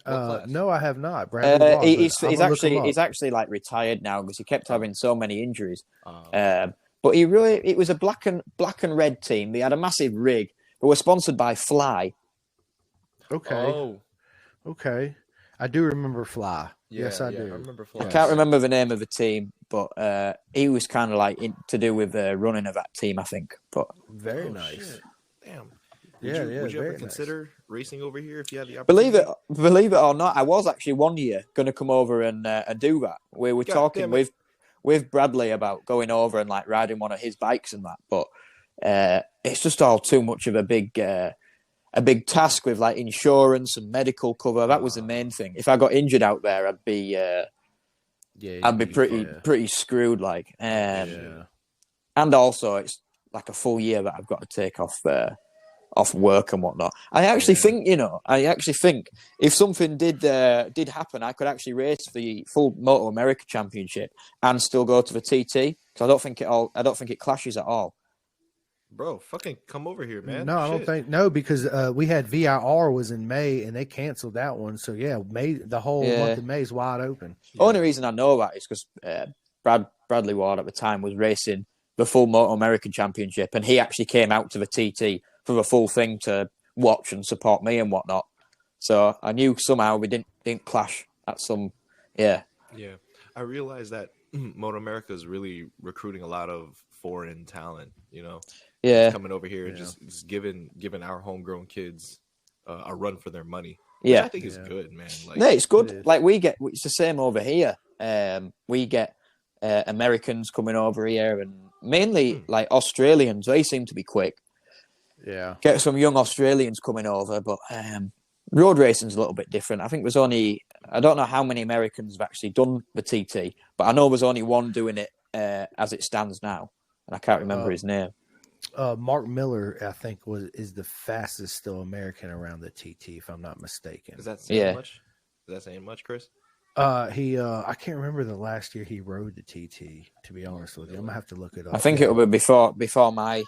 No, I have not. Brandon Ward, he's actually like retired now because he kept having so many injuries. But it was a black and red team. They had a massive rig. They were sponsored by Fly. Okay. Oh, Okay. I do remember Fly. Yes, I do. I remember Flash. I can't remember the name of the team, but he was kind of like to do with the running of that team, I think. But Very nice. Shit. Damn. Would Would you ever consider racing over here if you had the believe opportunity? it or not, I was actually one year going to come over and do that. We were talking with Bradley about going over and like riding one of his bikes and that, but it's just all too much of a big task with like insurance and medical cover. That was the main thing. If I got injured out there, I'd be pretty screwed. Like, and also it's like a full year that I've got to take off work and whatnot. I actually think if something did happen, I could actually race the full Moto America Championship and still go to the TT. So I don't think it clashes at all. Bro, fucking come over here, man. No, I don't think because we had VIR was in May and they canceled that one. So May, the whole month of May is wide open. Only reason I know that is because Bradley Ward at the time was racing the full Moto American Championship, and he actually came out to the TT for the full thing to watch and support me and whatnot. So I knew somehow we didn't clash in Yeah. Yeah. I realize that Moto America is really recruiting a lot of foreign talent, you know. Yeah. It's coming over here, just giving our homegrown kids a run for their money. Yeah. Which I think is good, man. Like, no, it's good. Like it's the same over here. We get Americans coming over here, and mainly like Australians. They seem to be quick. Yeah. Get some young Australians coming over, but road racing's a little bit different. I think I don't know how many Americans have actually done the TT, but I know there's only one doing it as it stands now, and I can't remember his name. Mark Miller, I think, is the fastest still American around the TT, if I'm not mistaken. Is that saying much? Is that saying much, Chris? I can't remember the last year he rode the TT, to be honest with you. I'm gonna have to look it up. I think it will be before my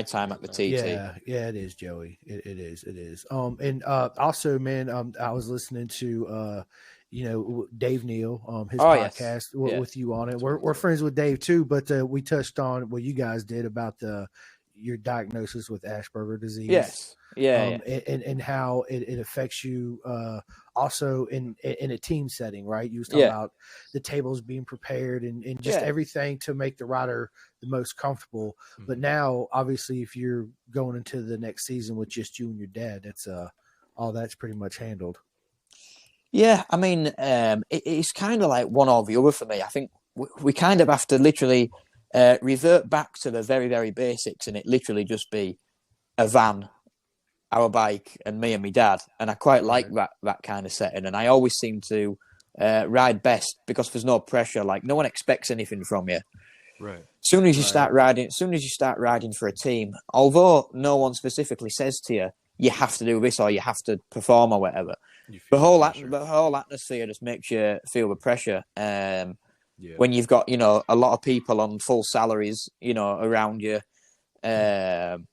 time at the TT. Yeah, it is, Joey. It is. And also, man, I was listening to Dave Neal, his podcast with you on it. We're friends with Dave too, but we touched on what you guys did about your diagnosis with Asperger's disease. Yes. Yeah. And how it affects you also in a team setting, right? You was talking about the tables being prepared and just everything to make the rider the most comfortable. Mm-hmm. But now, obviously, if you're going into the next season with just you and your dad, that's all that's pretty much handled. Yeah, I mean, it's kind of like one or the other for me. I think we kind of have to literally revert back to the very, very basics, and it literally just be a van, our bike, and me and my dad. And I quite like that kind of setting. And I always seem to ride best because there's no pressure. Like, no one expects anything from you. Right. As soon as you start riding for a team, although no one specifically says to you, you have to do this or you have to perform or whatever, the whole atmosphere just makes you feel the pressure. When you've got, a lot of people on full salaries, around you, and,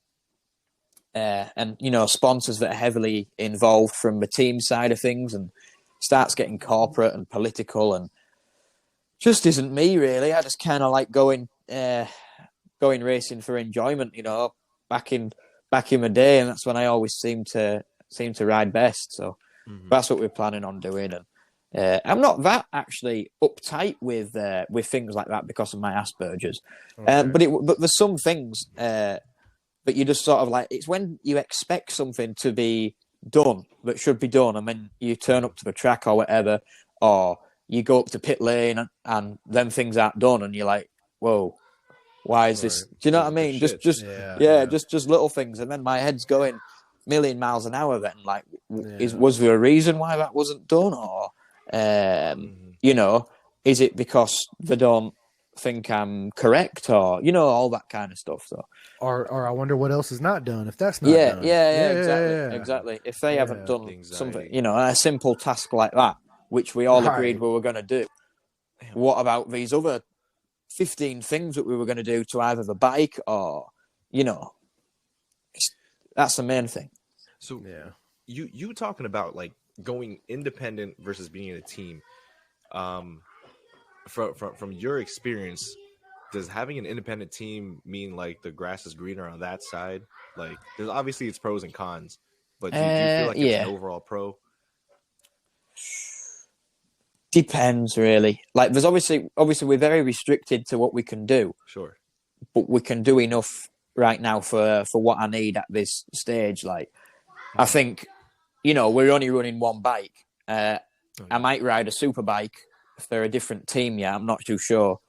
sponsors that are heavily involved from the team side of things, and starts getting corporate and political, and just isn't me, really. I just kind of like going racing for enjoyment, back in the day, and that's when I always seem to ride best. So that's what we're planning on doing. And I'm not that actually uptight with things like that because of my Asperger's. Okay. But there's some things that you just sort of like, it's when you expect something to be done that should be done, and then you turn up to the track or whatever, or you go up to pit lane and then things aren't done, and you're like, whoa, why is this? Do you know what I mean? Just little things, and then my head's going a million miles an hour. Then, like, was there a reason why that wasn't done, or is it because they don't think I'm correct, or all that kind of stuff? So, or I wonder what else is not done if that's not done. Exactly. If they haven't done something, a simple task like that, which we all agreed we were going to do. What about these other 15 things that we were going to do to either the bike or, that's the main thing. So you talking about like going independent versus being in a team. From your experience, does having an independent team mean like the grass is greener on that side? Like, there's obviously its pros and cons, but do you feel like it's an overall pro? Depends, really. Like, there's obviously we're very restricted to what we can do. Sure. But we can do enough right now for what I need at this stage. Like, I think, we're only running one bike. I might ride a super bike if they're a different team. Yeah, I'm not too sure.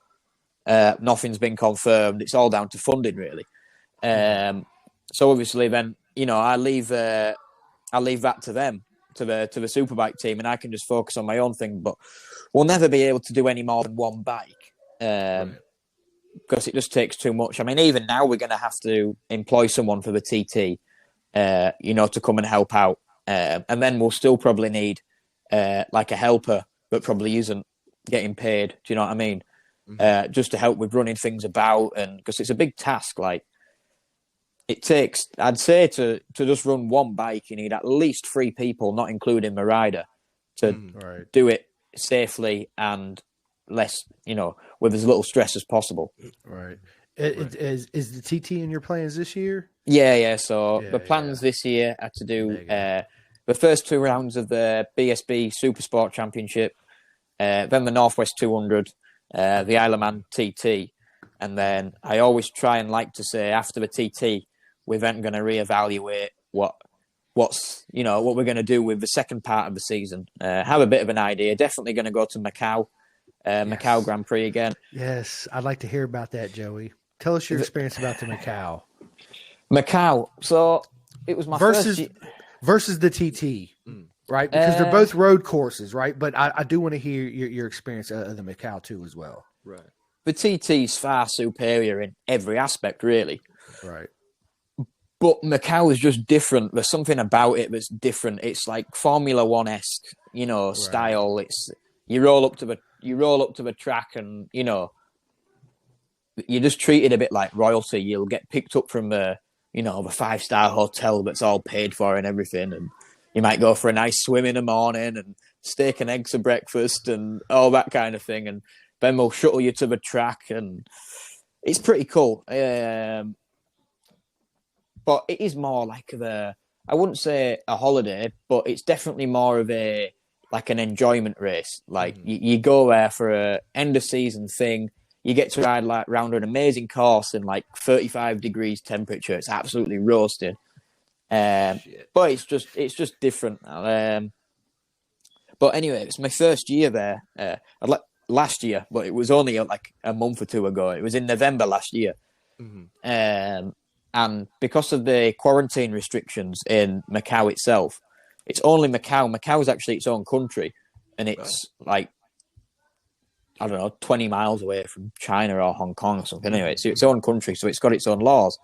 Nothing's been confirmed. It's all down to funding, really. So obviously, then I leave that to them, to the superbike team, and I can just focus on my own thing. But we'll never be able to do any more than one bike because it just takes too much. I mean, even now we're going to have to employ someone for the TT, to come and help out, and then we'll still probably need like a helper that probably isn't getting paid. Do you know what I mean? Mm-hmm. Just to help with running things about, and because it's a big task. Like, it takes, I'd say, to just run one bike, you need at least 3 people, not including the rider, to do it safely and less, with as little stress as possible. Right. Is the TT in your plans this year? Yeah. So the plans this year are to do the first 2 rounds of the BSB Super Sport Championship, then the Northwest 200, the Isle of Man TT, and then I always try and like to say after the TT, we're then going to reevaluate what we're going to do with the second part of the season. Have a bit of an idea. Definitely going to go to Macau, Macau Grand Prix again. Yes, I'd like to hear about that, Joey. Tell us your experience about the Macau. Macau. So it was my versus the TT, right? Because they're both road courses, right? But I do want to hear your experience of the Macau too as well. Right. The TT's far superior in every aspect, really. Right. But Macau is just different. There's something about it that's different. It's like Formula One-esque, style. It's you roll up to the track, and you're just treated a bit like royalty. You'll get picked up from the 5-star hotel that's all paid for and everything, and you might go for a nice swim in the morning and steak and eggs for breakfast and all that kind of thing, and then we'll shuttle you to the track, and it's pretty cool. But it is more like I wouldn't say a holiday, but it's definitely more of an enjoyment race. Like you go there for a end of season thing. You get to ride round an amazing course in 35 degrees temperature. It's absolutely roasting. But it's just different. But anyway, it's my first year there. Last year, but it was only a month or two ago. It was in November last year. And because of the quarantine restrictions in Macau itself, it's only Macau. Macau is actually its own country, and it's 20 miles away from China or Hong Kong or something. Anyway, it's its own country, so it's got its own laws.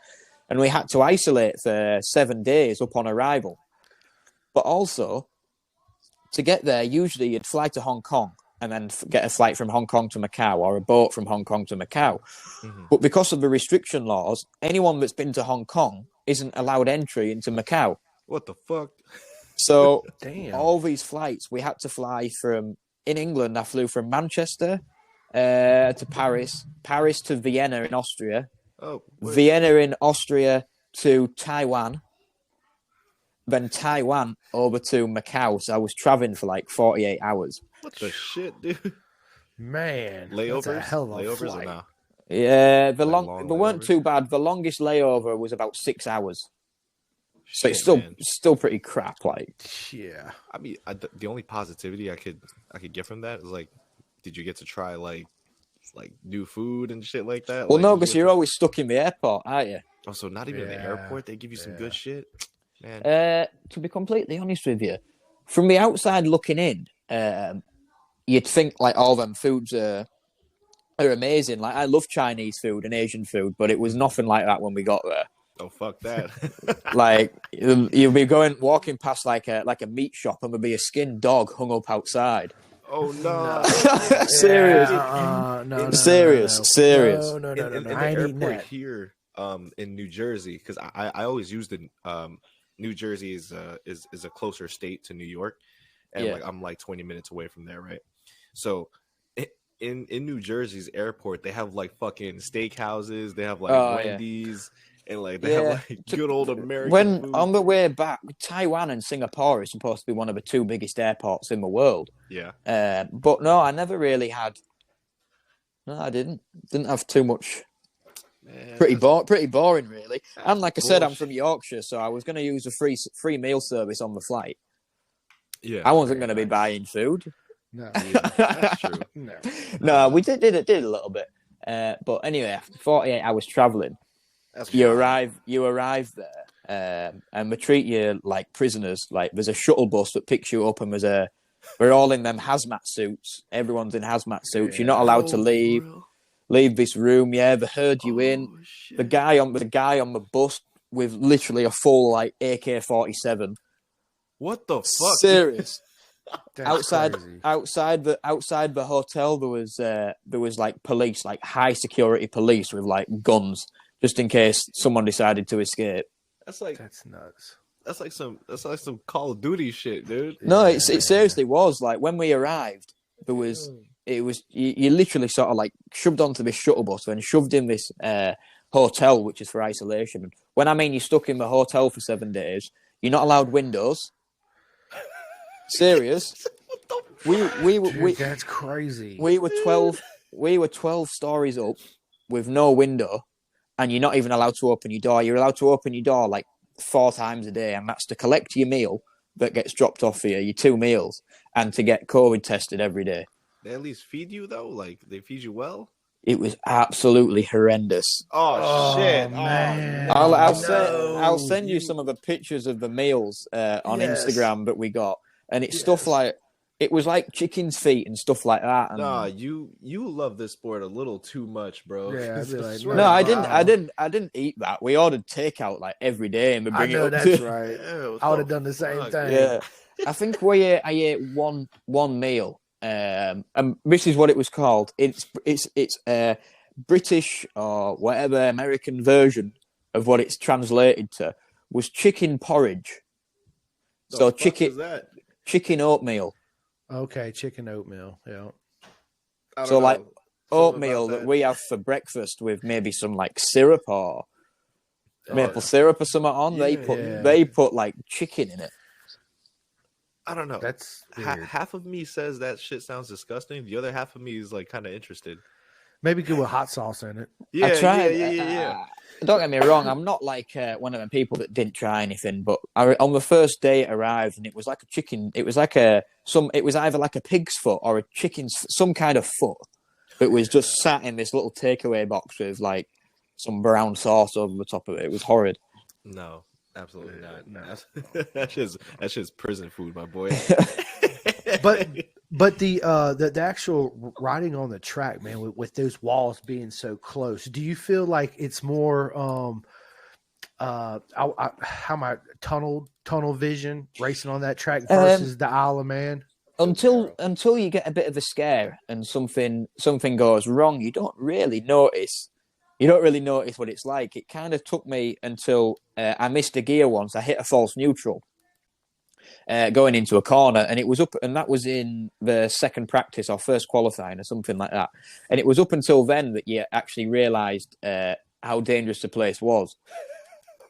And we had to isolate for 7 days upon arrival. But also, to get there, usually you'd fly to Hong Kong and then get a flight from Hong Kong to Macau or a boat from Hong Kong to Macau. But because of the restriction laws, anyone that's been to Hong Kong isn't allowed entry into Macau. What the fuck? So all these flights, we had to fly in England, I flew from Manchester to Paris, Paris to Vienna in Austria, Vienna in Austria to Taiwan, then Taiwan over to Macau. So I was traveling for 48 hours. What the shit, dude? Man, layovers? That's a hell of a layovers flight. Or no? Yeah, they weren't too bad. The longest layover was about 6 hours. So it's still pretty crap. Yeah. I mean, the only positivity I could get from that is did you get to try new food and shit like that? Well, no, because you're always stuck in the airport, aren't you? Oh, so not even in the airport, they give you some good shit, man. To be completely honest with you, from the outside looking in, you'd think all them foods are amazing. I love Chinese food and Asian food, but it was nothing like that when we got there. Oh, fuck that. You'll be walking past a meat shop, and there'll be a skinned dog hung up outside. Oh, no. Serious. Serious. No. In the airport here in New Jersey, because I always used it. New Jersey is a closer state to New York, and I'm 20 minutes away from there, right? So in New Jersey's airport, they have fucking steakhouses, they have Wendy's, and they have good old American food. On the way back, Taiwan and Singapore is supposed to be one of the 2 biggest airports in the world. Yeah. But no, I never really had. No, I didn't have too much. Man, pretty boring, really. And like I said, I'm from Yorkshire, so I was going to use a free meal service on the flight. Yeah, I wasn't going to be buying food. No, that's true. No, we did a little bit. But anyway, after 48 hours traveling, you arrive there, and they treat you like prisoners. There's a shuttle bus that picks you up, and we're all in them hazmat suits. Everyone's in hazmat suits. You're not allowed to leave this room. Yeah, they herd you in. Shit. The guy on the bus with literally a full AK-47. What the fuck? Serious. outside crazy. outside the hotel there was police, high security police with guns, just in case someone decided to escape. That's nuts. That's like some Call of Duty shit, dude. No, it seriously was. When we arrived, you literally sort of shoved onto this shuttle bus and shoved in this hotel, which is for isolation. And when I mean you're stuck in the hotel for 7 days, you're not allowed windows. Serious. What the we that's crazy. We were 12 stories up with no window, and you're not even allowed to open your door. You're allowed to open your door like 4 times a day, and that's to collect your meal that gets dropped off for you, your 2 meals, and to get COVID tested every day. They at least feed you though? Like they feed you well? It was absolutely horrendous. Oh shit, man. Oh, I'll send you some of the pictures of the meals on Instagram that we got, and it's stuff like it was like chicken's feet and stuff like that. And... Nah, you love this sport a little too much, bro. Yeah, I'd be like, no, I didn't eat that. We ordered takeout like every day, and we bring it up. That's right. I would have done the same thing. Yeah, I think I ate one meal. And this is what it was called. It's British or whatever American version of what it's translated to was chicken porridge. So chicken oatmeal. Okay, chicken oatmeal. Yeah. So like oatmeal that we have for breakfast with maybe some like syrup or maple syrup or something on. Yeah. They put like chicken in it. I don't know. That's half of me says that shit sounds disgusting. The other half of me is like kind of interested. Maybe good with hot sauce in it. Yeah, I tried. Yeah. Don't get me wrong. I'm not like one of them people that didn't try anything. But on the first day it arrived, and it was like a chicken. It was like it was either like a pig's foot or a chicken's, some kind of foot. That was just sat in this little takeaway box with like some brown sauce over the top of it. It was horrid. No. Absolutely not. No. That's just prison food, my boy. but the actual riding on the track, man, with those walls being so close, do you feel like it's more tunnel vision racing on that track versus the Isle of Man? Until you get a bit of a scare and something goes wrong, you don't really notice. You don't really notice what it's like. It kind of took me until I missed a gear once. I hit a false neutral going into a corner, and it was up, and that was in the second practice or first qualifying or something like that. And it was up until then that you actually realised how dangerous the place was.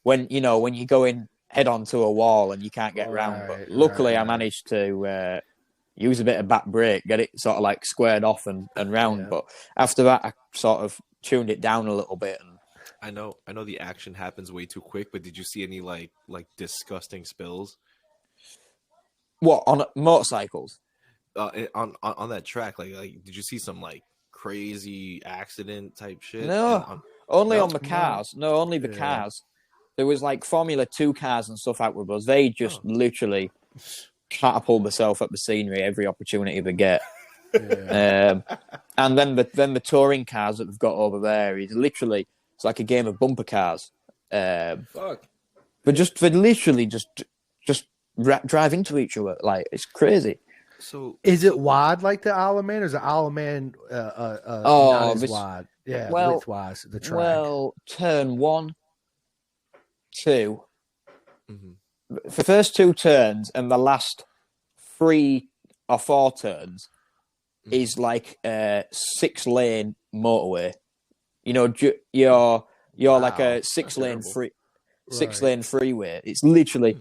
When you go in head on to a wall and you can't get around. But luckily, I managed to use a bit of back brake, get it sort of like squared off and round. Yeah. But after that, I sort of tuned it down a little bit. And I know the action happens way too quick, but did you see any like disgusting spills? What, on motorcycles? On that track, like did you see some like crazy accident type shit? No, only on the cars. No, only the cars. There was like Formula 2 cars and stuff out with us. They just literally catapult themselves up the scenery every opportunity they get. Yeah. And then the touring cars that we've got over there is literally, it's like a game of bumper cars. Fuck. But they literally just drive into each other. Like, it's crazy. So is it wide like the Isle of Man, or is the Isle of Man not as wide? Yeah, width-wise, the track. Well, turn 1, 2. Mm-hmm. The first 2 turns and the last 3 or 4 turns is like a 6-lane motorway. You know, you're like a 6-lane freeway. It's literally,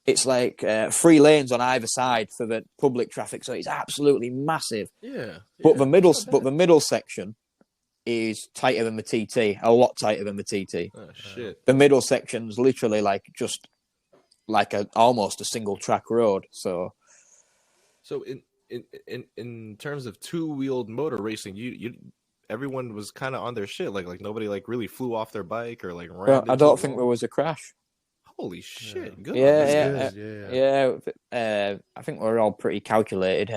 it's like 3 lanes on either side for the public traffic. So it's absolutely massive. Yeah. But the middle section is tighter than the TT, a lot tighter than the TT. Oh shit! The middle section's literally like just like almost a single track road. So in terms of 2-wheeled motor racing, you everyone was kind of on their shit. Like nobody like really flew off their bike or like ran. I don't think there was a crash. Holy shit! Good. Yeah. I think we're all pretty calculated.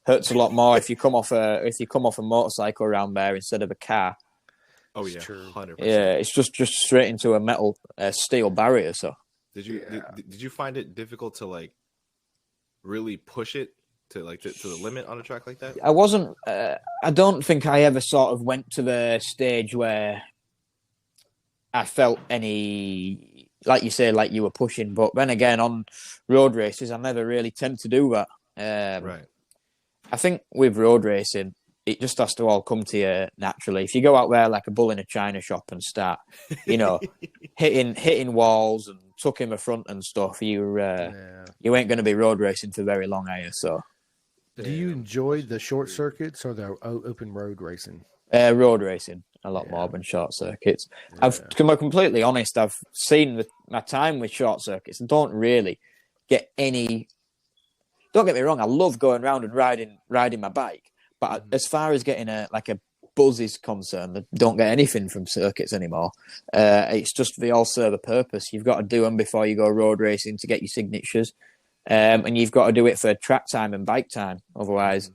Hurts a lot more if you come off a motorcycle around there instead of a car. Oh yeah, 100%. Yeah, it's just straight into a metal steel barrier. So did you find it difficult to like really push it to the limit on a track like that? I wasn't. I don't think I ever sort of went to the stage where I felt any, like you say, like you were pushing. But then again, on road races, I never really tend to do that. Right. I think with road racing, it just has to all come to you naturally. If you go out there like a bull in a china shop and start, hitting walls and tucking the front and stuff, you ain't going to be road racing for very long, are you? So Do you enjoy the short circuits or the open road racing? Road racing a lot more than short circuits. To be completely honest, I've seen my time with short circuits and don't really get any. Don't get me wrong, I love going around and riding my bike, but as far as getting a buzz is concerned, I don't get anything from circuits anymore. It's just they all serve a purpose. You've got to do them before you go road racing to get your signatures, and you've got to do it for track time and bike time. Otherwise,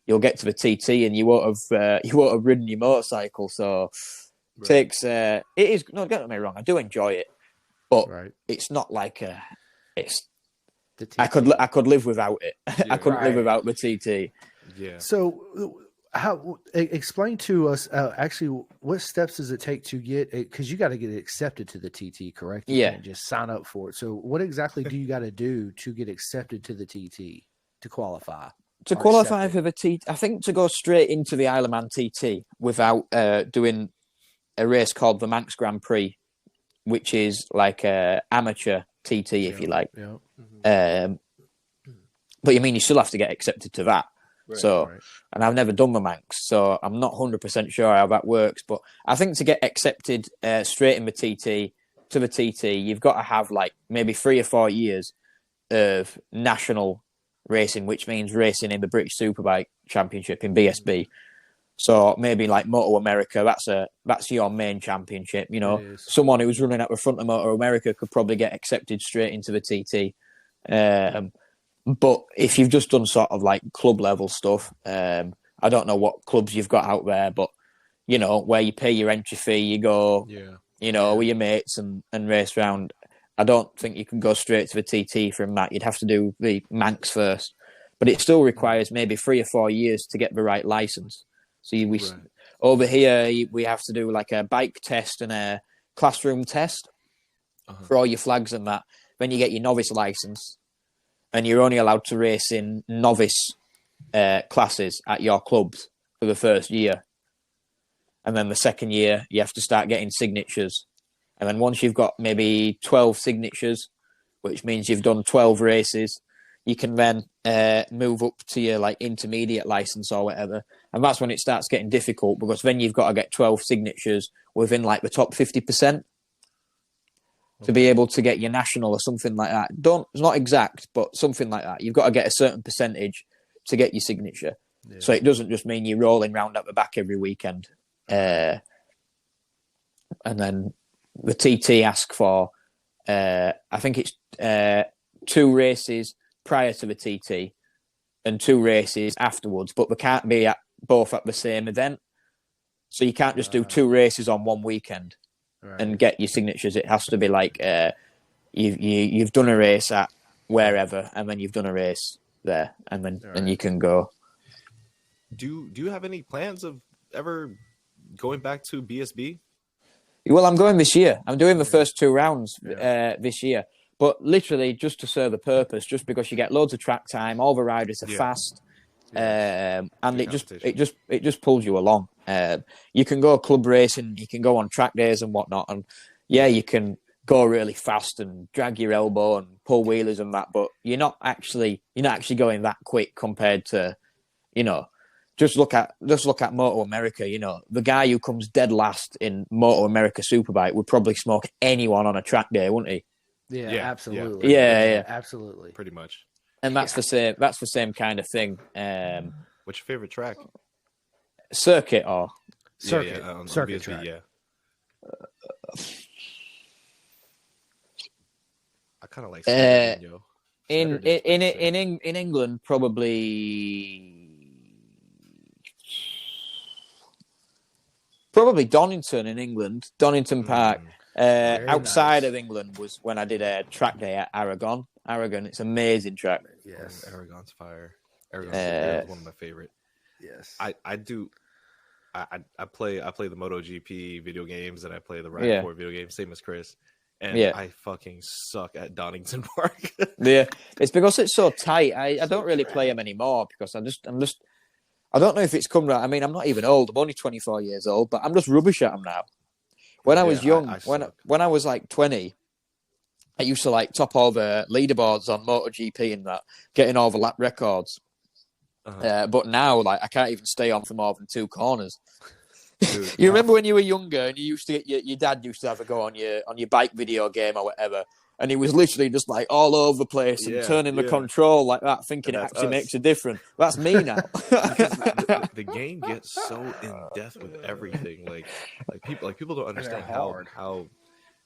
you'll get to the TT and you won't have ridden your motorcycle. So it takes. It is, no, get me wrong, I do enjoy it, but it's not like it's. I could live without it. Yeah, I couldn't live without the TT. Yeah. So, how explain to us actually what steps does it take to get it? Because you got to get it accepted to the TT, correct? You can't just sign up for it. So, what exactly do you got to do to get accepted to the TT to qualify? To qualify for the TT, I think to go straight into the Isle of Man TT without doing a race called the Manx Grand Prix, which is like a amateur TT, if you like. Yeah. But you still have to get accepted to that. And I've never done the Manx, so I'm not 100% sure how that works. But I think to get accepted straight in the TT to the TT, you've got to have like maybe 3 or 4 years of national racing, which means racing in the British Superbike Championship in BSB. So maybe like Moto America, that's your main championship. Someone who's running at the front of Moto America could probably get accepted straight into the TT. But if you've just done sort of like club level stuff, I don't know what clubs you've got out there, but where you pay your entry fee, you go, with your mates and race around. I don't think you can go straight to the TT from that. You'd have to do the Manx first, but it still requires maybe 3 or 4 years to get the right license. So over here, we have to do like a bike test and a classroom test for all your flags and that. Then you get your novice license, and you're only allowed to race in novice classes at your clubs for the first year. And then the second year, you have to start getting signatures. And then once you've got maybe 12 signatures, which means you've done 12 races, you can then move up to your like intermediate license or whatever. And that's when it starts getting difficult, because then you've got to get 12 signatures within like the top 50% to be able to get your national or something like that. It's not exact, but something like that. You've got to get a certain percentage to get your signature. Yeah. So it doesn't just mean you're rolling round at the back every weekend. And then the TT ask for, I think it's 2 races prior to the TT and 2 races afterwards, but they can't be both at the same event. So you can't just do 2 races on one weekend and get your signatures. It has to be like you've done a race at wherever, and then you've done a race there, and then you can go. Do you have any plans of ever going back to BSB? Well, I'm going this year. I'm doing the first 2 rounds this year, but literally just to serve a purpose, just because you get loads of track time, all the riders are fast, and it just pulls you along. You can go club racing, you can go on track days and whatnot, and you can go really fast and drag your elbow and pull wheelies and that, but you're not actually going that quick compared to, just look at Moto America. The guy who comes dead last in Moto America Superbike would probably smoke anyone on a track day, wouldn't he? Yeah, absolutely. Yeah, absolutely. Pretty much. And that's the same. That's the same kind of thing. What's your favorite track? Circuit or circuit? Circuit BSB, track. Yeah. I kind of like in England, probably Donington in England, Donington Park. Outside of England was when I did a track day at Aragon. It's an amazing track. Yes, Aragon's fire. Aragon's one of my favorite. Yes, I do. I play the MotoGP video games, and I play the Ride 4 video games, same as Chris. And I fucking suck at Donington Park. It's because it's so tight. I don't really play them anymore because I'm just I don't know if it's come right. I mean, I'm not even old. I'm only 24 years old, but I'm just rubbish at them now. When I was young, when I was like 20, I used to like top all the leaderboards on MotoGP and that, getting all the lap records. But now, like, I can't even stay on for more than 2 corners. Dude, You remember when you were younger and you used to get your dad used to have a go on your bike video game or whatever, and he was literally just like all over the place and turning the control like that, thinking it actually makes a difference. That's me now. the game gets so in depth with everything. Like people don't understand how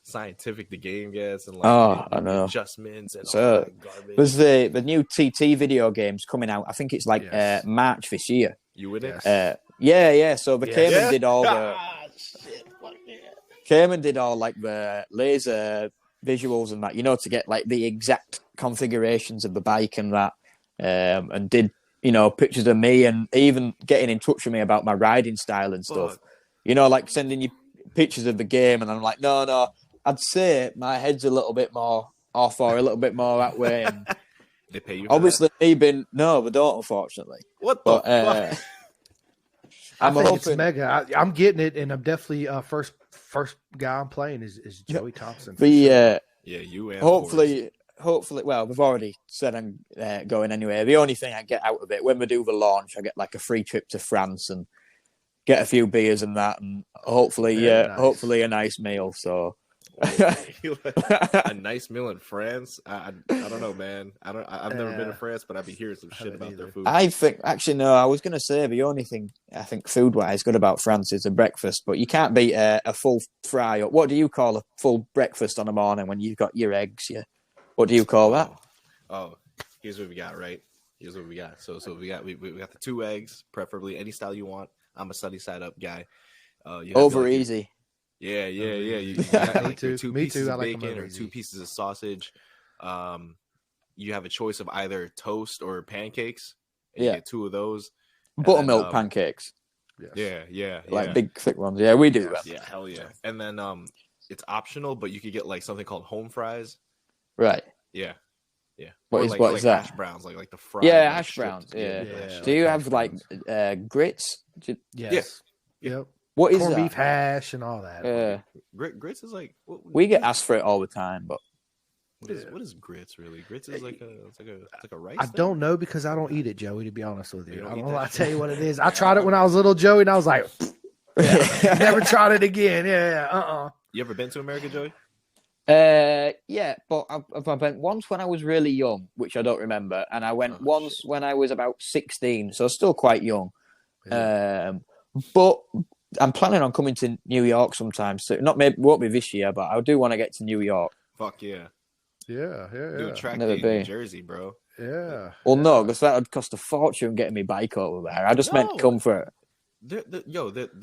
scientific the game gets, and like I know adjustments and so all that garbage. There's the new TT video games coming out. I think it's like March this year. You with it? Yeah. So the Cayman did all the Cayman did all like the laser visuals and that, you know, to get like the exact configurations of the bike and that, and did, you know, pictures of me and even getting in touch with me about my riding style and stuff. You know, like sending you pictures of the game, and I'm like, no, I'd say my head's a little bit more off or a little bit more that way. And they pay you. Obviously, me being no, they don't, unfortunately. What the fuck? I think it's mega. I'm getting it, and I'm definitely first guy I'm playing is Joey Thompson. You and hopefully. Well, we've already said I'm going anyway. The only thing I get out of it when we do the launch, I get like a free trip to France and get a few beers and that, and hopefully a nice meal. So. A nice meal in France. I don't know, man. I've never been to France, but I've been hearing some shit about their food. I think actually no. I was gonna say the only thing I think food wise good about France is the breakfast, but you can't beat a full fry. Or what do you call a full breakfast on a morning when you've got your eggs? Yeah, what do you call that? Oh, here's what we got. Right, here's what we got. So we got the 2 eggs, preferably any style you want. I'm a sunny side up guy. Over easy. Yeah. You got like 2 pieces of bacon or 2 pieces of sausage. You have a choice of either toast or pancakes. And you get 2 of those. Buttermilk pancakes. Yeah. Like big thick ones. Yeah, we do that. Yeah, hell yeah. And then it's optional, but you could get like something called home fries. Right. Yeah. What is that? Hash browns, like the fries. Yeah, hash browns. Yeah. Do you have like grits? Yes. Yep. What is corned that? beef hash and all that? Grits is like we get asked for it all the time, but what is grits really? Grits is like a rice. I don't know because I don't eat it, Joey. To be honest with you, I don't know. I tell you what it is. I tried it when I was little, Joey, and I was like, never tried it again. You ever been to America, Joey? Yeah, but I went once when I was really young, which I don't remember, and I went once when I was about 16, so still quite young. But I'm planning on coming to New York sometime soon. Won't be this year, but I do want to get to New York. Fuck yeah. Yeah. Track day in New Jersey, bro. Yeah. Well, no, because that would cost a fortune getting me bike over there. I just meant comfort. There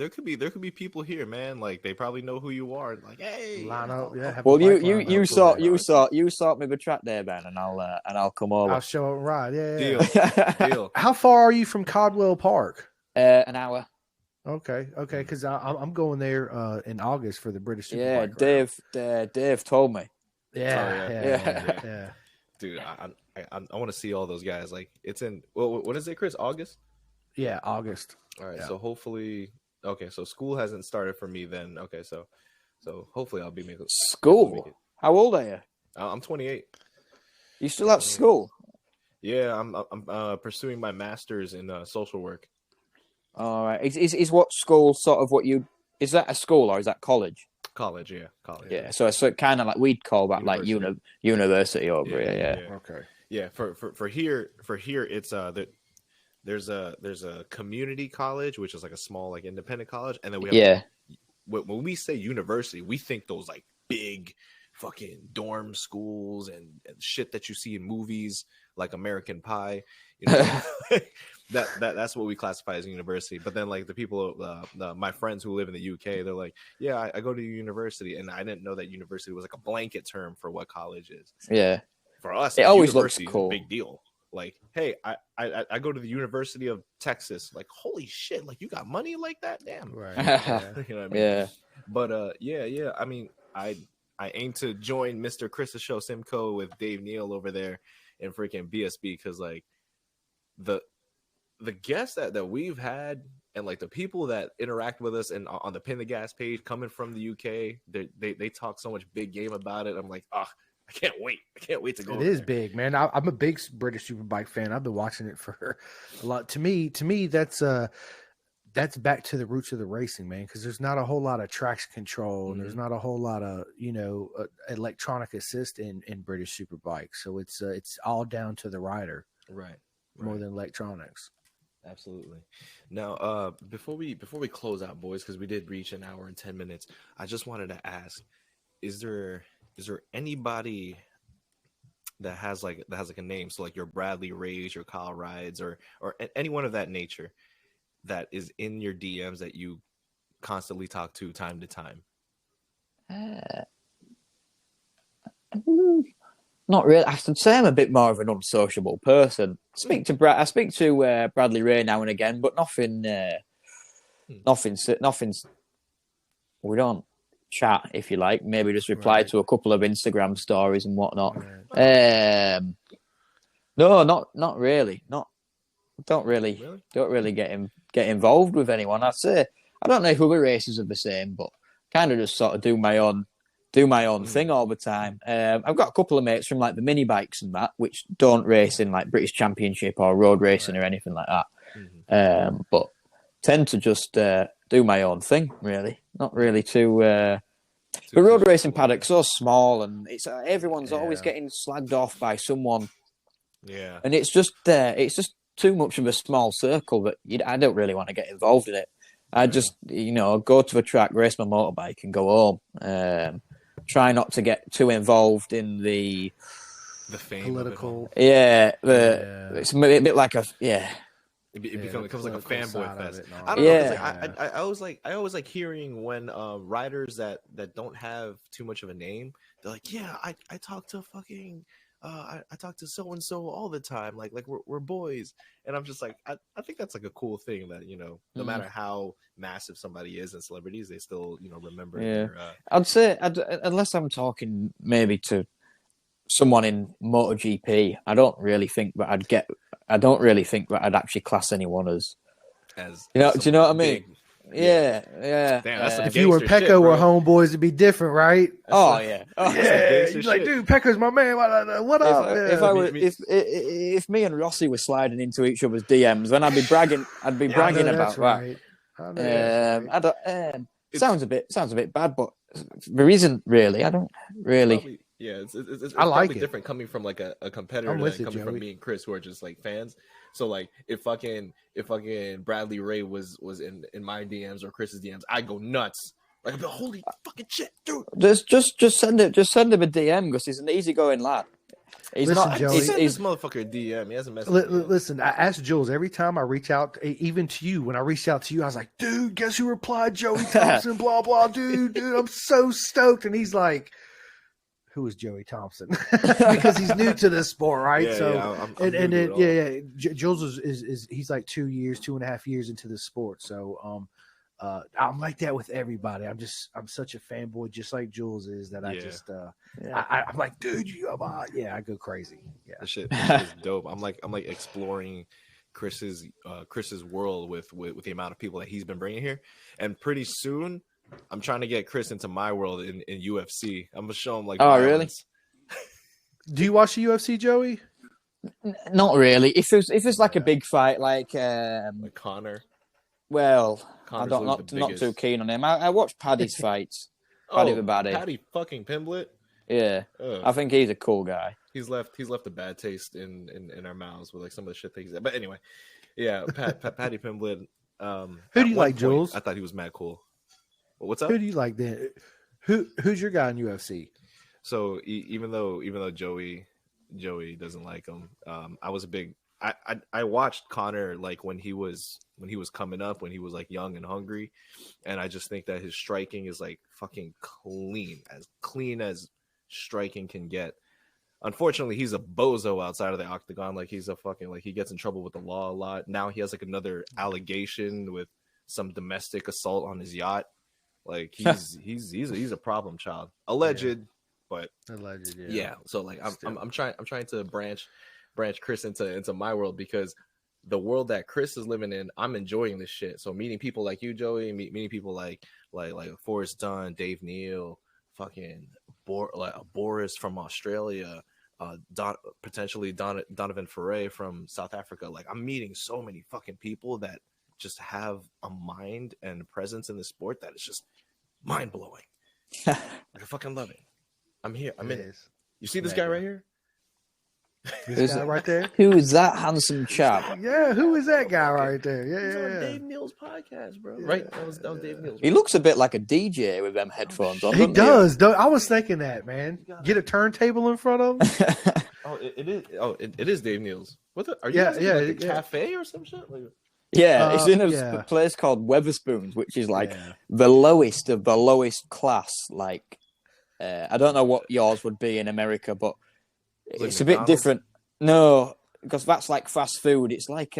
could be people here, man. Like they probably know who you are. Like, hey, line up. Yeah. Well, you sort me the track there, Ben, and I'll come over. I'll show it right. Yeah. Deal. How far are you from Caldwell Park? An hour. Okay, because I'm going there in August for the British Superbike. Dave told me. Yeah. Dude, I want to see all those guys. Like it's in what is it, Chris? August? Yeah, August. All right, so hopefully, so school hasn't started for me then. Okay, so hopefully I'll be making school. How old are you? I'm 28. You still at school? Yeah, I'm pursuing my master's in social work. All right. Is what school sort of what you is that a school or is that college? College. Yeah. So it's kind of like we'd call that university. Like university over here. Yeah. Okay. Yeah. For here it's there's a community college which is like a small like independent college, and then we have when we say university we think those like big fucking dorm schools and shit that you see in movies like American Pie. You know, that's what we classify as a university. But then like the people, my friends who live in the UK, they're like, yeah, I go to university, and I didn't know that university was like a blanket term for what college is. Yeah, for us, it always looks cool. Is a big deal. Like, hey, I go to the University of Texas. Like, holy shit! Like, you got money like that? Damn. Right. You know what I mean? Yeah. But yeah. I mean, I aim to join Mr. Chris's show Simko with Dave Neal over there in freaking BSB, because like the guests that we've had and like the people that interact with us and on the Pin the Gas page coming from the UK, they talk so much big game about it. I'm like, I can't wait. I can't wait to go. It is big, man. I'm a big British Superbike fan. I've been watching it for a lot. To me, that's back to the roots of the racing, man. Because there's not a whole lot of traction control, and there's not a whole lot of electronic assist in British Superbike. So it's all down to the rider, right? More than electronics. Absolutely. Now, before we close out, boys, because we did reach an hour and 10 minutes, I just wanted to ask: is there anybody that has like a name? So like your Bradley Rays, your Kyle Rides, or anyone of that nature that is in your DMs that you constantly talk to time to time? Not really. I should say I'm a bit more of an unsociable person. I speak to Bradley Ray now and again, but nothing. We don't chat, if you like. Maybe just reply to a couple of Instagram stories and whatnot. Right. No, not really. Don't really get involved with anyone. I'd say I don't know if other races are the same, but kind of just sort of do my own thing all the time. I've got a couple of mates from like the mini bikes and that, which don't race in like British Championship or road racing or anything like that. But tend to just do my own thing, really. Not really too. The road racing paddock's so small, and it's everyone's always getting slagged off by someone. Yeah, and it's just too much of a small circle that I don't really want to get involved in it. I just go to the track, race my motorbike, and go home. Try not to get too involved in the fame political. It's a bit like It becomes like a fanboy fest. I don't know. I always like hearing when riders that don't have too much of a name, they're like, yeah, I talk to fucking I talk to so and so all the time, like we're boys, and I'm just like, I think that's like a cool thing that no matter how massive somebody is and celebrities, they still remember. Their, I'd say unless I'm talking maybe to someone in MotoGP, I don't really think that I'd actually class anyone as do you know what I mean? Yeah. Damn, if you were Pecco or homeboys, it'd be different, right? Yeah. You're like, dude, Pecco's my man. What up? If me and Rossi were sliding into each other's DMs, then I'd be bragging. About that. Sounds a bit bad, but there isn't really. I don't really. It's I like probably it. different coming from like a competitor than coming from me and Chris, who are just like fans. So like if fucking Bradley Ray was in my DMs or Chris's DMs, I go nuts. Like I'd be, holy fucking shit, dude. Just send him a DM because he's an easygoing lad. He's not. He's this motherfucker a DM. He hasn't messed. Listen, I asked Jules every time I reach out, even to you. When I reached out to you, I was like, dude, guess who replied? Joey Thompson. Blah blah, dude, I'm so stoked. And he's like, who is Joey Thompson? Because he's new to this sport, right? Jules is he's like 2.5 years into the sport. So I'm like that with everybody. I'm such a fanboy, just like Jules is. That I'm like, dude, I go crazy. Yeah, this shit is dope. I'm like exploring Chris's world with the amount of people that he's been bringing here, and pretty soon I'm trying to get Chris into my world in UFC. I'm gonna show him like. Oh, really? Do you watch the UFC, Joey? Not really. If it's like a big fight, like Connor. Well, Connor's I'm not too keen on him. I watch Paddy's fights. Paddy the Baddy. Paddy fucking Pimblett. Yeah, I think he's a cool guy. He's left a bad taste in our mouths with like some of the shit that he's at. But anyway, yeah, Paddy Pimblett. Who do you like, Jules? I thought he was mad cool. What's up? Who do you like then? Who's your guy in UFC? So even though Joey doesn't like him, I was a big. I watched Connor like when he was coming up, when he was like young and hungry, and I just think that his striking is like fucking clean as striking can get. Unfortunately, he's a bozo outside of the octagon. Like he's a fucking he gets in trouble with the law a lot. Now he has like another allegation with some domestic assault on his yacht. Like he's a problem child, alleged, but alleged. Yeah. So like I'm trying to branch Chris into my world, because the world that Chris is living in, I'm enjoying this shit. So meeting people like you, Joey, meeting people like Forrest Dunn, Dave Neal, fucking Boris from Australia, potentially Donovan Ferrer from South Africa. Like, I'm meeting so many fucking people that just have a mind and a presence in the sport that is just mind blowing. Like, I fucking love it. I'm here. I'm in it. You see this guy right here? This guy right there. Who is that handsome chap? Yeah, who is that guy right there? Yeah, He's on yeah. Dave Neal's podcast, bro. Yeah. Right? That was Dave Neal's. He looks a bit like a DJ with them headphones on. He does. I was thinking that, man. Get a turntable in front of him. It is. It is Dave Neal's. What the? Are you guys like a cafe or some shit? Like, yeah, it's in a place called Weatherspoons, which is like the lowest of the lowest class. Like, I don't know what yours would be in America, but it's a bit different. No, because that's like fast food. It's like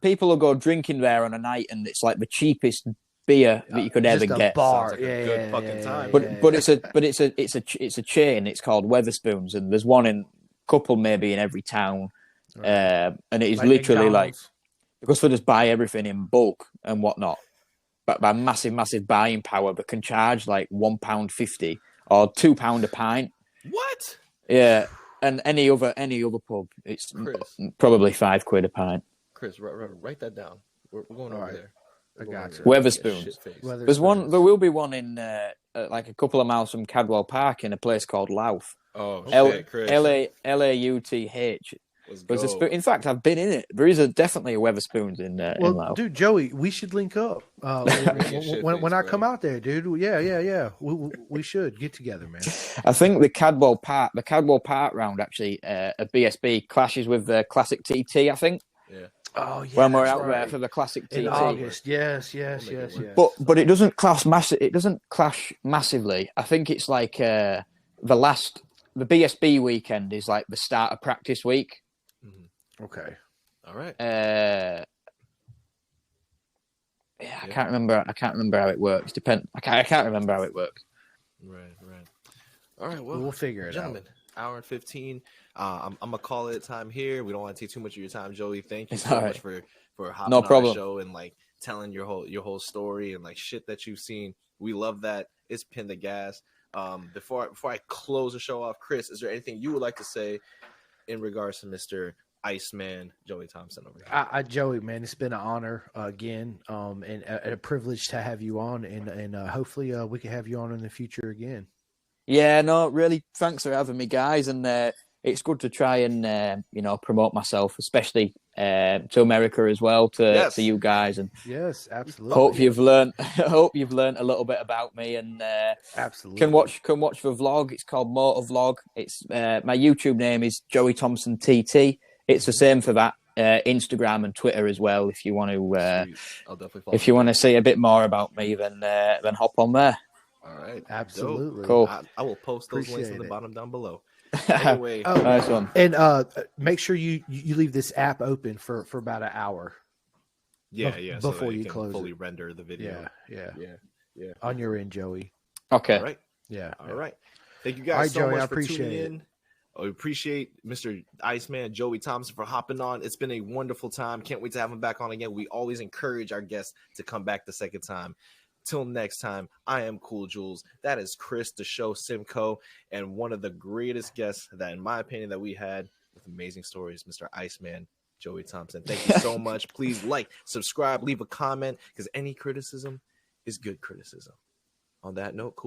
people will go drinking there on a night, and it's like the cheapest beer that you could ever get. Bar. Like a good fucking time. But it's a chain. It's called Weatherspoons, and there's one in couple maybe in every town, and it is like literally McDonald's. Like, because they just buy everything in bulk and whatnot, but by massive buying power, but can charge like £1.50 or £2 a pint. What? Yeah. And any other pub, it's probably £5 a pint. Chris, write that down. We're going over there. I got you. Weatherspoons. There's one. There will be one in like a couple of miles from Cadwell Park in a place called Louth. Oh, Chris. Lauth. In fact, I've been in it. There is definitely a Weatherspoons in Louth. Dude, Joey, we should link up when I come out there, dude. Yeah. We should get together, man. I think the Cadwell Park round actually at BSB clashes with the Classic TT. I think. Yeah. Oh yeah. When we're out there for the Classic TT in August, yes. But it doesn't clash massive. It doesn't clash massively. I think it's like the BSB weekend is like the start of practice week. Okay. All right. I can't remember how it works. I can't remember how it works. Right. All right. Well, we'll figure it out. Hour and 15. I'm gonna call it time here. We don't want to take too much of your time, Joey. Thank you so much for hopping on the show and like telling your whole story and like shit that you've seen. We love that. It's Pin the Gas. Before I close the show off, Chris, is there anything you would like to say in regards to Mr. Iceman Joey Thompson over here? Joey, man, it's been an honor again, and a privilege to have you on, and hopefully we can have you on in the future again. Yeah, no, really, thanks for having me, guys, and it's good to try and promote myself, especially to America as well, to you guys, and yes, absolutely. Hope you've learned a little bit about me, and absolutely can watch the vlog. It's called MotoVlog. It's my YouTube name is Joey Thompson TT. It's the same for that Instagram and Twitter as well. If you want to, I'll definitely follow. If you want to see a bit more about me, then hop on there. All right, absolutely, dope. Cool. I will post those links in the bottom down below. Anyway, nice one. And make sure you leave this app open for about an hour. Yeah, before so you can close fully render the video. Yeah. On your end, Joey. Okay. All right. Yeah. All right. Thank you guys so Joey, much for tuning in. I appreciate Mr. Iceman Joey Thompson for hopping on. It's been a wonderful time. Can't wait to have him back on again. We always encourage our guests to come back the second time. Till next time, I am Cool Jules. That is Chris, the show Simko, and one of the greatest guests that, in my opinion, that we had with amazing stories, Mr. Iceman Joey Thompson. Thank you so much. Please like, subscribe, leave a comment, because any criticism is good criticism. On that note, cool.